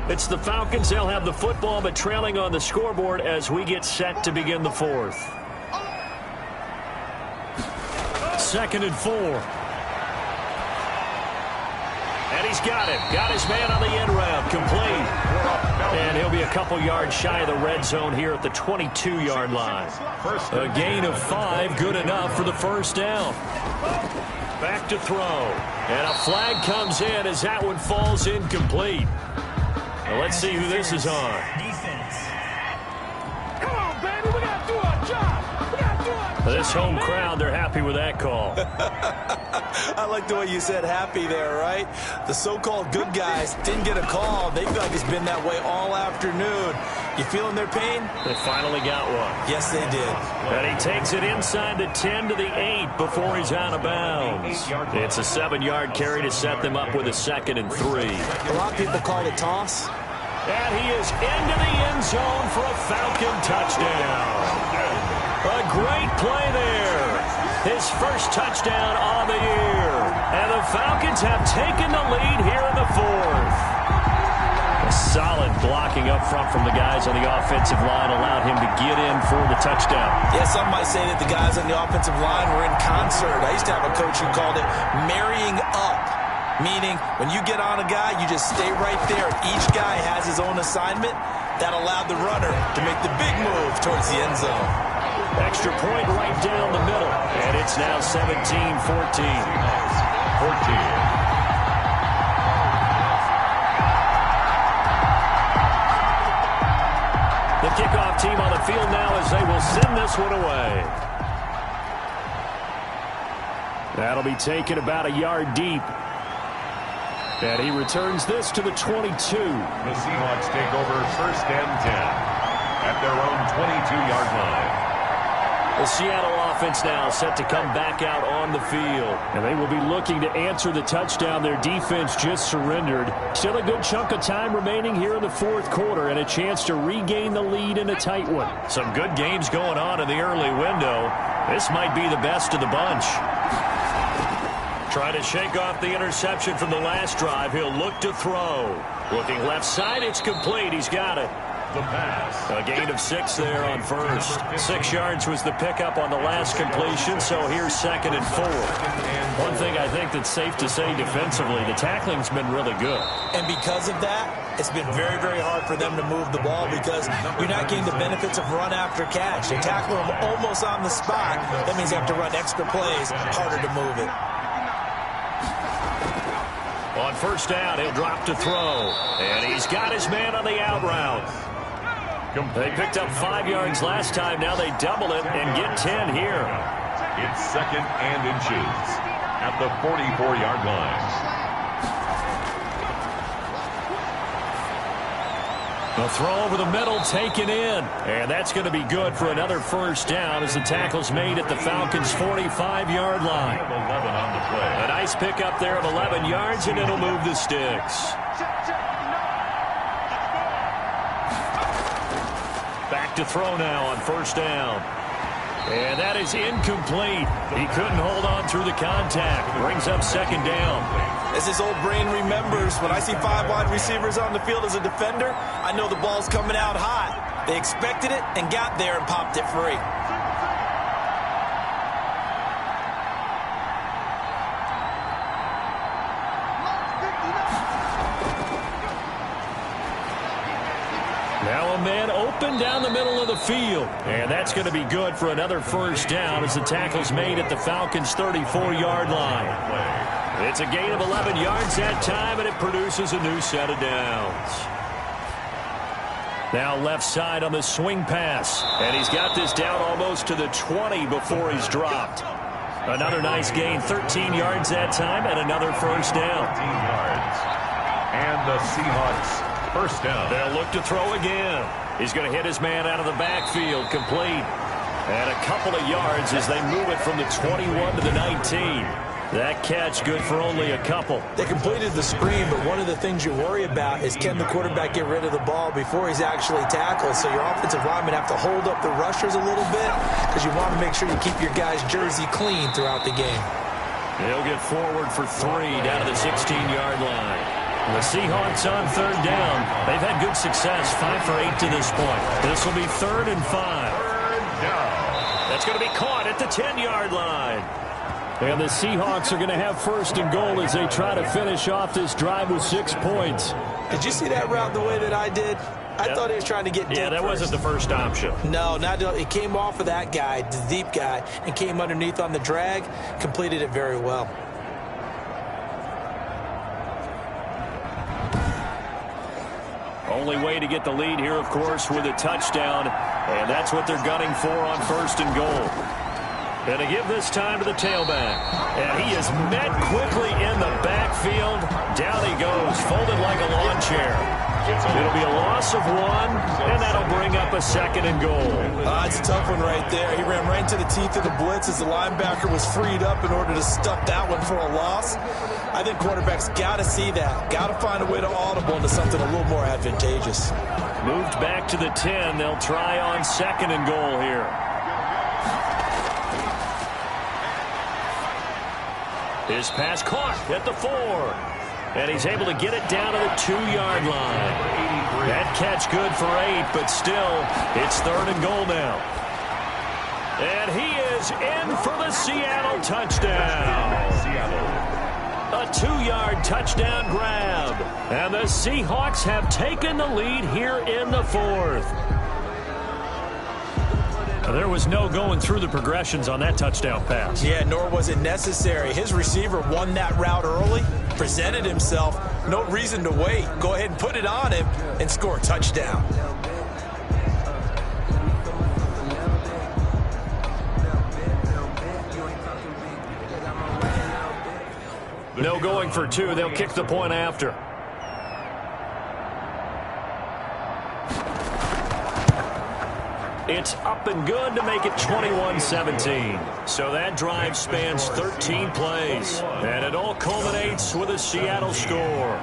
It's the Falcons. They'll have the football, but trailing on the scoreboard as we get set to begin the 4th. 2nd and 4. And he's got it. Got his man on the end route. Complete. And he'll be a couple yards shy of the red zone here at the 22-yard line. A gain of 5, good enough for the 1st down. Back to throw. And a flag comes in as that one falls incomplete. Well, let's see who this is on. Come on, baby. We got to do our job. We got to do our job. This home crowd, they're happy with that call. I like the way you said happy there, right? The so-called good guys didn't get a call. They feel like it's been that way all afternoon. You feeling their pain? They finally got one. Yes, they did. And he takes it inside the 10 to the 8 before he's out of bounds. It's a 7-yard carry to set them up with a 2nd and 3. A lot of people call it toss. And he is into the end zone for a Falcon touchdown. A great play there. His first touchdown on the year. And the Falcons have taken the lead here in the 4th. A solid blocking up front from the guys on the offensive line allowed him to get in for the touchdown. Yeah, some might say that the guys on the offensive line were in concert. I used to have a coach who called it marrying up, meaning when you get on a guy, you just stay right there. Each guy has his own assignment. That allowed the runner to make the big move towards the end zone. Extra point right down the middle. And it's now 17-14. 14. The kickoff team on the field now as they will send this one away. That'll be taken about a yard deep. And he returns this to the 22. The Seahawks take over 1st and 10 at their own 22-yard line. The Seattle offense now set to come back out on the field. And they will be looking to answer the touchdown their defense just surrendered. Still a good chunk of time remaining here in the 4th quarter and a chance to regain the lead in a tight one. Some good games going on in the early window. This might be the best of the bunch. Trying to shake off the interception from the last drive. He'll look to throw. Looking left side, it's complete. He's got it. The pass. A gain of 6 there on first. 6 yards was the pickup on the last completion, so here's 2nd and 4. One thing I think that's safe to say defensively, the tackling's been really good. And because of that, it's been very, very hard for them to move the ball because you're not getting the benefits of run after catch. They tackle them almost on the spot. That means they have to run extra plays, harder to move it. On 1st down, he'll drop to throw. And he's got his man on the out route. They picked up 5 yards last time. Now they double it and get 10 here. It's 2nd and inches at the 44-yard line. A throw over the middle taken in. And that's going to be good for another 1st down as the tackle's made at the Falcons' 45-yard line. 11 on the play. A nice pickup there of 11 yards, and it'll move the sticks. Back to throw now on 1st down. And that is incomplete. He couldn't hold on through the contact. Brings up 2nd down. As his old brain remembers, when I see 5 wide receivers on the field as a defender, I know the ball's coming out hot. They expected it and got there and popped it free. Now a man open down the middle of the field. And that's going to be good for another 1st down as the tackle's made at the Falcons' 34-yard line. It's a gain of 11 yards that time, and it produces a new set of downs. Now left side on the swing pass. And he's got this down almost to the 20 before he's dropped. Another nice gain, 13 yards that time, and another 1st down. 13 yards. And the Seahawks First down. They'll look to throw again. He's going to hit his man out of the backfield, complete. And a couple of yards as they move it from the 21 to the 19. That catch good for only a couple. They completed the screen, but one of the things you worry about is can the quarterback get rid of the ball before he's actually tackled. So your offensive linemen have to hold up the rushers a little bit because you want to make sure you keep your guy's jersey clean throughout the game. They'll get forward for 3 down to the 16-yard line. The Seahawks on third down. They've had good success, 5 for 8 to this point. This will be 3rd and 5. Third down. That's going to be caught at the 10-yard line. And the Seahawks are going to have 1st and goal as they try to finish off this drive with 6 points. Did you see that route the way that I did? I thought he was trying to get deep. Yeah, that wasn't the first option. No, not it came off of that guy, the deep guy, and came underneath on the drag, completed it very well. Only way to get the lead here, of course, with a touchdown, and that's what they're gunning for on 1st and goal. And to give this time to the tailback. And he is met quickly in the backfield. Down he goes, folded like a lawn chair. It'll be a loss of 1, and that'll bring up a 2nd and goal. It's a tough one right there. He ran right into the teeth of the blitz as the linebacker was freed up in order to stuff that one for a loss. I think quarterbacks got to see that. Got to find a way to audible into something a little more advantageous. Moved back to the 10. They'll try on 2nd and goal here. His pass caught at the 4. And he's able to get it down to the 2-yard line. That catch good for 8, but still, it's 3rd and goal now. And he is in for the Seattle touchdown. A 2-yard touchdown grab. And the Seahawks have taken the lead here in the 4th. There was no going through the progressions on that touchdown pass. Yeah, nor was it necessary. His receiver won that route early, presented himself. No reason to wait. Go ahead and put it on him and score a touchdown. No going for 2. They'll kick the point after. It's up and good to make it 21-17. So that drive spans 13 plays. And it all culminates with a Seattle score.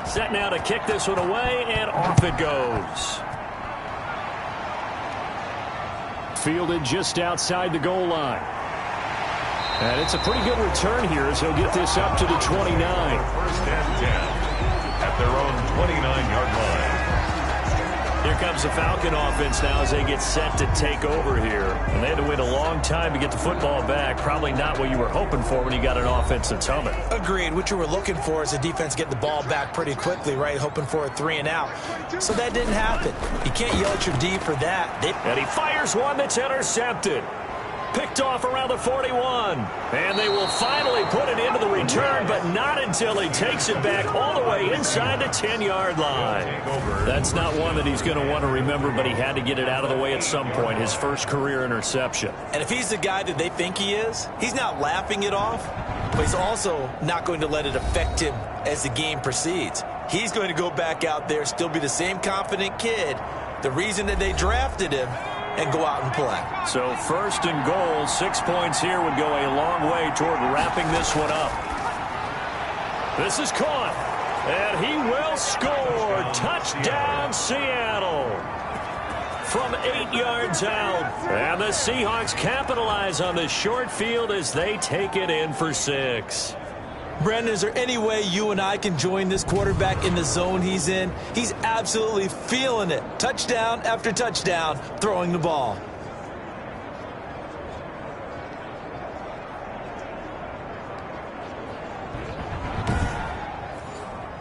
Set now to kick this one away, and off it goes. Fielded just outside the goal line. And it's a pretty good return here as he'll get this up to the 29. 1st and 10. At their own 29-yard line. Here comes the Falcon offense now as they get set to take over here. And they had to wait a long time to get the football back. Probably not what you were hoping for when you got an offense that's humming. Agreed. What you were looking for is the defense getting the ball back pretty quickly, right? Hoping for a 3 and out. So that didn't happen. You can't yell at your D for that. And he fires one that's intercepted. Picked off around the 41. And they will finally put it into the return, but not until he takes it back all the way inside the 10-yard line. That's not one that he's going to want to remember, but he had to get it out of the way at some point, his first career interception. And if he's the guy that they think he is, he's not laughing it off, but he's also not going to let it affect him as the game proceeds. He's going to go back out there, still be the same confident kid, the reason that they drafted him, and go out and play. So 1st and goal, 6 points here would go a long way toward wrapping this one up. This is caught, and he will score. Touchdown, Seattle. From 8 yards out. And the Seahawks capitalize on the short field as they take it in for 6. Brendan, is there any way you and I can join this quarterback in the zone he's in? He's absolutely feeling it. Touchdown after touchdown, throwing the ball.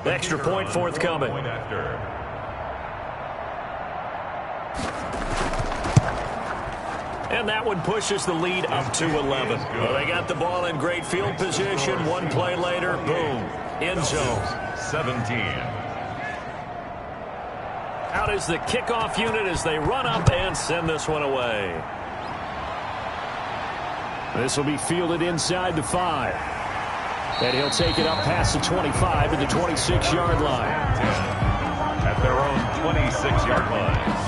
Extra point forthcoming. And that one pushes the lead up to 11. Well, they got the ball in great field position. One play later, boom, end zone. 17. Out is the kickoff unit as they run up and send this one away. This will be fielded inside the 5. And he'll take it up past the 25 to the 26-yard line. 10 at their own 26-yard line.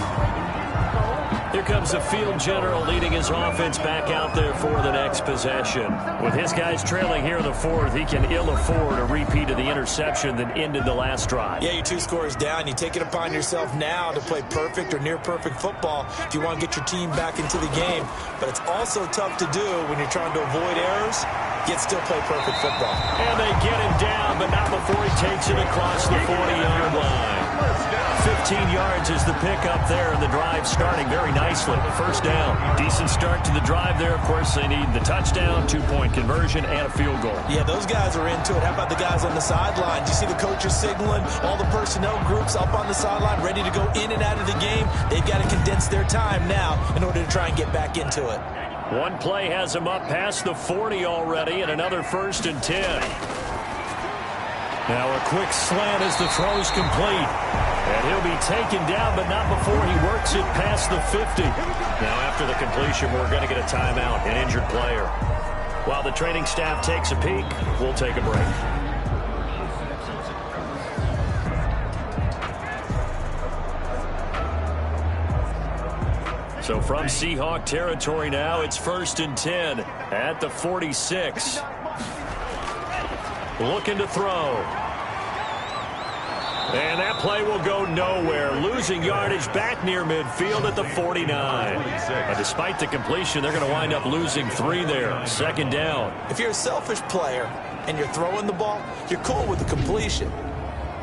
Here comes the field general leading his offense back out there for the next possession. With his guys trailing here in the fourth, he can ill afford a repeat of the interception that ended the last drive. Yeah, you're 2 scores down. You take it upon yourself now to play perfect or near-perfect football if you want to get your team back into the game. But it's also tough to do when you're trying to avoid errors, yet still play perfect football. And they get him down, but not before he takes it across the 40-yard line. 15 yards is the pickup there, and the drive starting very nicely. First down. Decent start to the drive there. Of course, they need the touchdown, 2-point conversion, and a field goal. Yeah, those guys are into it. How about the guys on the sideline? Do you see the coaches signaling? All the personnel groups up on the sideline ready to go in and out of the game. They've got to condense their time now in order to try and get back into it. One play has him up past the 40 already, and another 1st and 10. Now a quick slant as the throw's complete. And he'll be taken down, but not before he works it past the 50. Now after the completion, we're going to get a timeout, an injured player. While the training staff takes a peek, we'll take a break. So from Seahawk territory now, it's 1st and 10 at the 46. Looking to throw. And that play will go nowhere. Losing yardage back near midfield at the 49. Despite the completion, they're going to wind up losing 3 there. 2nd down. If you're a selfish player and you're throwing the ball, you're cool with the completion.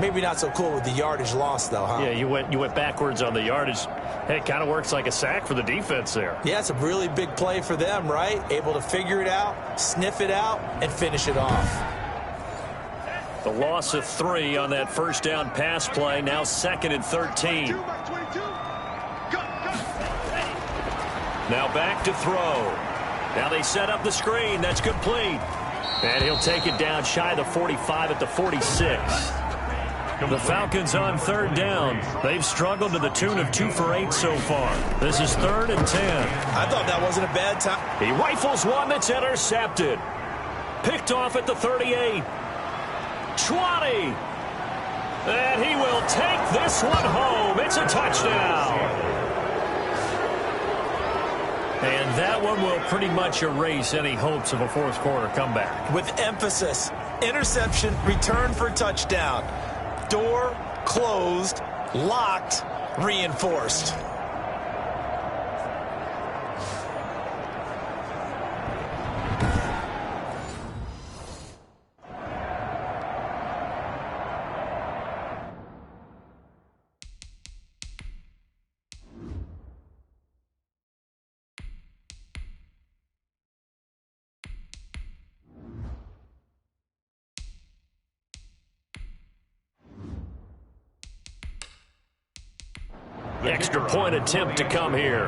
Maybe not so cool with the yardage loss, though, huh? Yeah, you went backwards on the yardage. Hey, it kind of works like a sack for the defense there. Yeah, it's a really big play for them, right? Able to figure it out, sniff it out, and finish it off. The loss of 3 on that first down pass play. Now 2nd and 13. Now back to throw. Now they set up the screen. That's complete. And he'll take it down shy of the 45 at the 46. The Falcons on 3rd down. They've struggled to the tune of 2 for 8 so far. This is 3rd and 10. I thought that wasn't a bad time. He rifles one that's intercepted. Picked off at the 38. 20. And he will take this one home. It's a touchdown. And that one will pretty much erase any hopes of a 4th quarter comeback. With emphasis, interception, return for touchdown. Door closed, locked, reinforced. Extra point attempt to come here.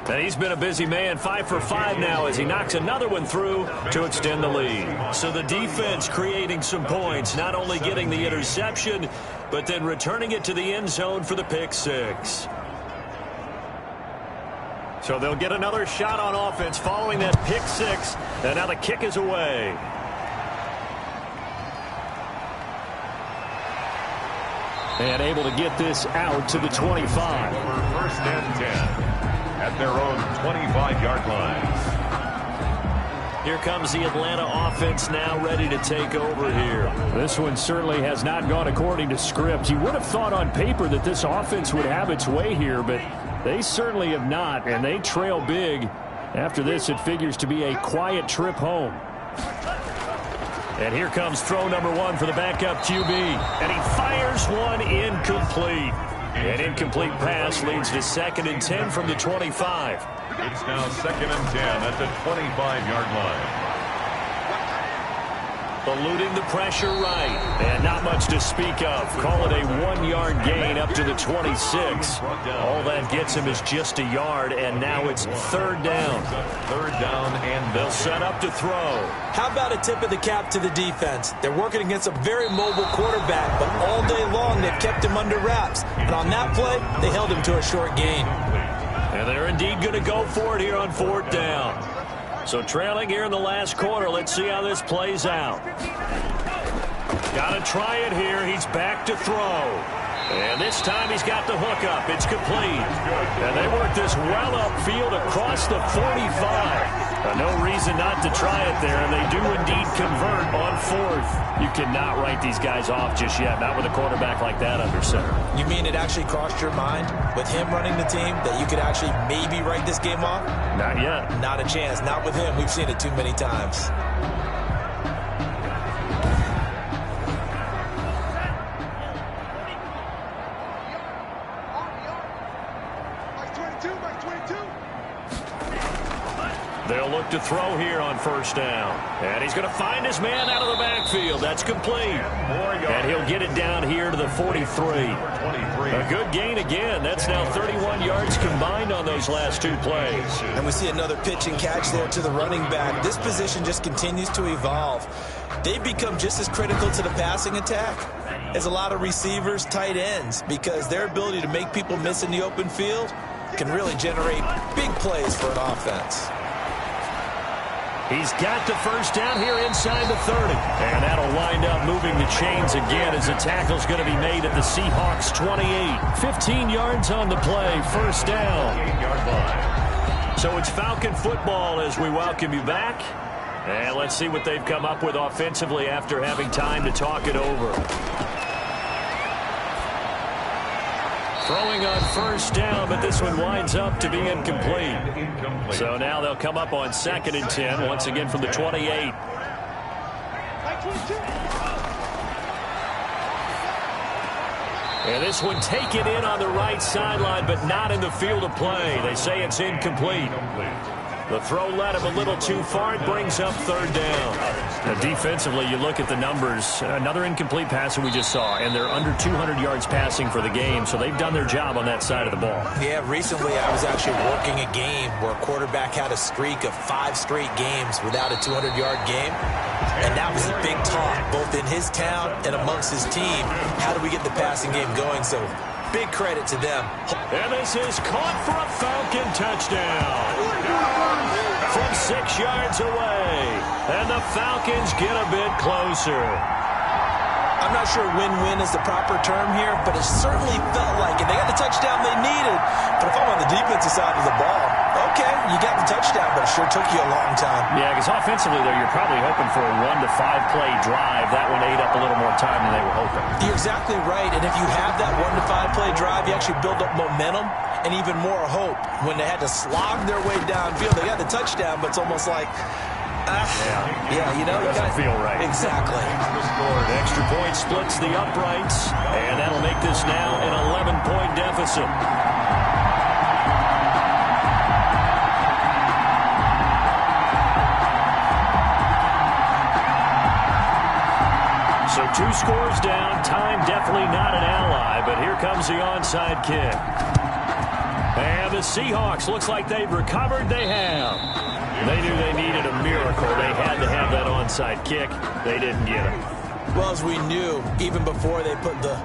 And he's been a busy man, 5 for 5 now as he knocks another one through to extend the lead. So the defense creating some points, not only getting the interception, but then returning it to the end zone for the pick 6. So they'll get another shot on offense following that pick 6, and now the kick is away. And able to get this out to the 25. 1st and 10 at their own 25-yard line. Here comes the Atlanta offense now ready to take over here. This one certainly has not gone according to script. You would have thought on paper that this offense would have its way here, but they certainly have not, and they trail big. After this, it figures to be a quiet trip home. And here comes throw number 1 for the backup QB. And he fires one incomplete. An incomplete pass leads to 2nd and 10 from the 25. It's now 2nd and 10 at the 25-yard line. Eluding the pressure right. And not much to speak of. Call it a 1-yard gain up to the 26. All that gets him is just a yard, and now it's 3rd down. 3rd down, and they'll set up to throw. How about a tip of the cap to the defense? They're working against a very mobile quarterback, but all day long they've kept him under wraps. And on that play, they held him to a short gain. And they're indeed going to go for it here on 4th down. So trailing here in the last quarter. Let's see how this plays out. Got to try it here. He's back to throw. And this time he's got the hook up. It's complete. And they work this well upfield across the 45. No reason not to try it there. And they do indeed convert on 4th. You cannot write these guys off just yet. Not with a quarterback like that under center. You mean it actually crossed your mind with him running the team that you could actually maybe write this game off? Not yet. Not a chance. Not with him. We've seen it too many times. They'll look to throw here on 1st down. And he's going to find his man out of the backfield. That's complete. And he'll get it down here to the 43. A good gain again. That's now 31 yards combined on those last 2 plays. And we see another pitch and catch there to the running back. This position just continues to evolve. They've become just as critical to the passing attack as a lot of receivers, tight ends, because their ability to make people miss in the open field can really generate big plays for an offense. He's got the 1st down here inside the 30. And that'll wind up moving the chains again as the tackle's going to be made at the Seahawks 28. 15 yards on the play, 1st down. So it's Falcon football as we welcome you back. And let's see what they've come up with offensively after having time to talk it over. Throwing on 1st down, but this one winds up to be incomplete. So now they'll come up on 2nd and 10, once again from the 28. And this one taken in on the right sideline, but not in the field of play. They say it's incomplete. The throw led him a little too far. It brings up 3rd down. Now, defensively, you look at the numbers. Another incomplete pass that we just saw, and they're under 200 yards passing for the game, so they've done their job on that side of the ball. Yeah, recently I was actually working a game where a quarterback had a streak of 5 straight games without a 200-yard game, and that was a big talk, both in his town and amongst his team. How do we get the passing game going? So big credit to them. And this is caught for a Falcon touchdown from 6 yards away. And the Falcons get a bit closer. I'm not sure win-win is the proper term here, but it certainly felt like it. They got the touchdown they needed. But if I'm on the defensive side of the ball, okay, you got the touchdown, but it sure took you a long time. Yeah, because offensively, though, you're probably hoping for a 1 to 5 play drive. That one ate up a little more time than they were hoping. You're exactly right, and if you have that 1 to 5 play drive, you actually build up momentum and even more hope. When they had to slog their way downfield, they got the touchdown, but it's almost like, yeah, you know, it doesn't feel right. Exactly. The extra point splits the uprights, and that'll make this now an 11-point deficit. So 2 scores down. Time definitely not an ally, but here comes the onside kick. And the Seahawks, looks like they've recovered. They have. They knew they needed a miracle. They had to have that onside kick. They didn't get it. Well, as we knew, even before they put the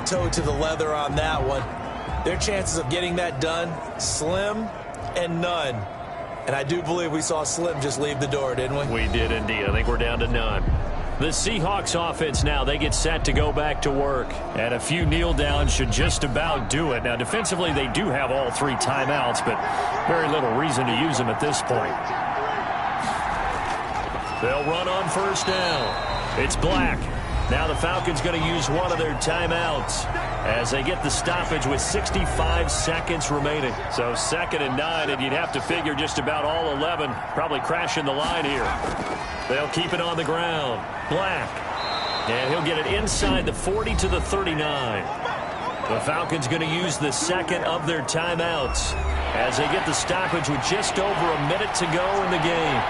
toe to the leather on that one, their chances of getting that done, slim and none. And I do believe we saw Slim just leave the door, didn't we? We did indeed. I think we're down to none. The Seahawks offense now, they get set to go back to work. And a few kneel downs should just about do it. Now, defensively, they do have all 3 timeouts, but very little reason to use them at this point. They'll run on 1st down. It's Black. Now the Falcons going to use one of their timeouts as they get the stoppage with 65 seconds remaining. So 2nd and 9, and you'd have to figure just about all 11 probably crashing the line here. They'll keep it on the ground. Black. And he'll get it inside the 40 to the 39. The Falcons going to use the 2nd of their timeouts as they get the stoppage with just over a minute to go in the game.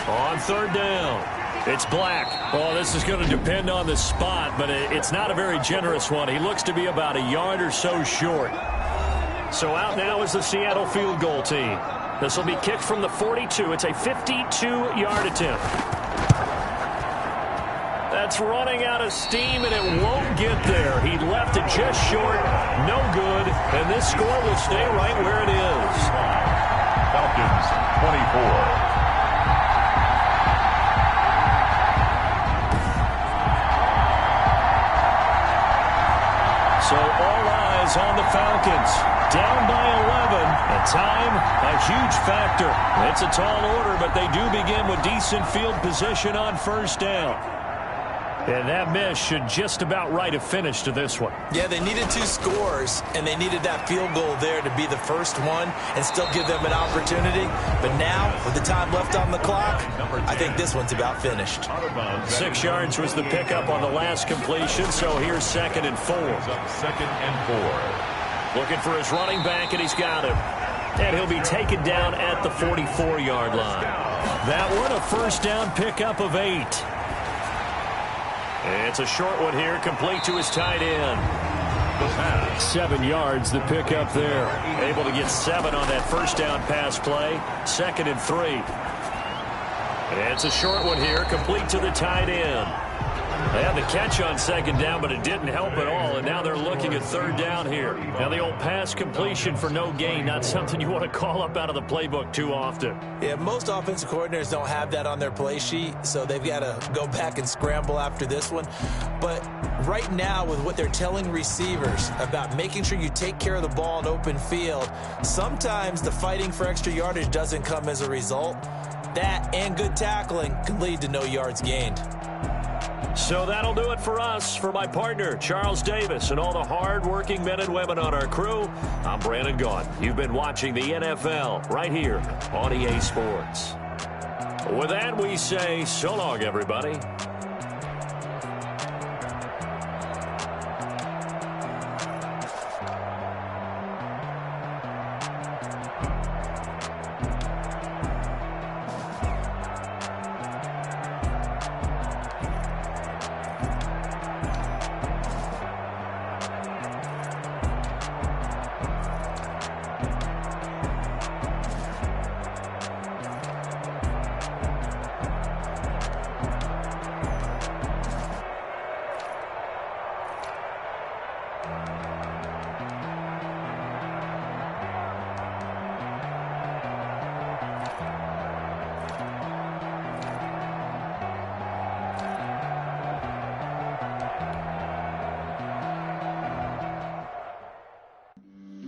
On 3rd down. It's Black. Well, this is going to depend on the spot, but it's not a very generous one. He looks to be about a yard or so short. So out now is the Seattle field goal team. This will be kicked from the 42. It's a 52-yard attempt. That's running out of steam, and it won't get there. He left it just short. No good. And this score will stay right where it is. Falcons 24. So all eyes on the Falcons. Down by 11. And time, a huge factor. It's a tall order, but they do begin with decent field position on first down. And that miss should just about write a finish to this one. Yeah, they needed 2 scores, and they needed that field goal there to be the first one and still give them an opportunity. But now, with the time left on the clock, I think this one's about finished. 6 yards was the pickup on the last completion, so here's 2nd and 4. 2nd and 4. Looking for his running back, and he's got him. And he'll be taken down at the 44-yard line. That one, a first down pickup of 8. It's a short one here, complete to his tight end. 7 yards, the pickup there. Able to get 7 on that first down pass play. 2nd and 3. It's a short one here, complete to the tight end. They had the catch on 2nd down, but it didn't help at all, and now they're looking at 3rd down here. Now the old pass completion for no gain, not something you want to call up out of the playbook too often. Yeah, most offensive coordinators don't have that on their play sheet, so they've got to go back and scramble after this one. But right now, with what they're telling receivers about making sure you take care of the ball in open field, sometimes the fighting for extra yardage doesn't come as a result. That and good tackling can lead to no yards gained. So that'll do it for us. For my partner, Charles Davis, and all the hard-working men and women on our crew, I'm Brandon Gaudin. You've been watching the NFL right here on EA Sports. With that, we say so long, everybody.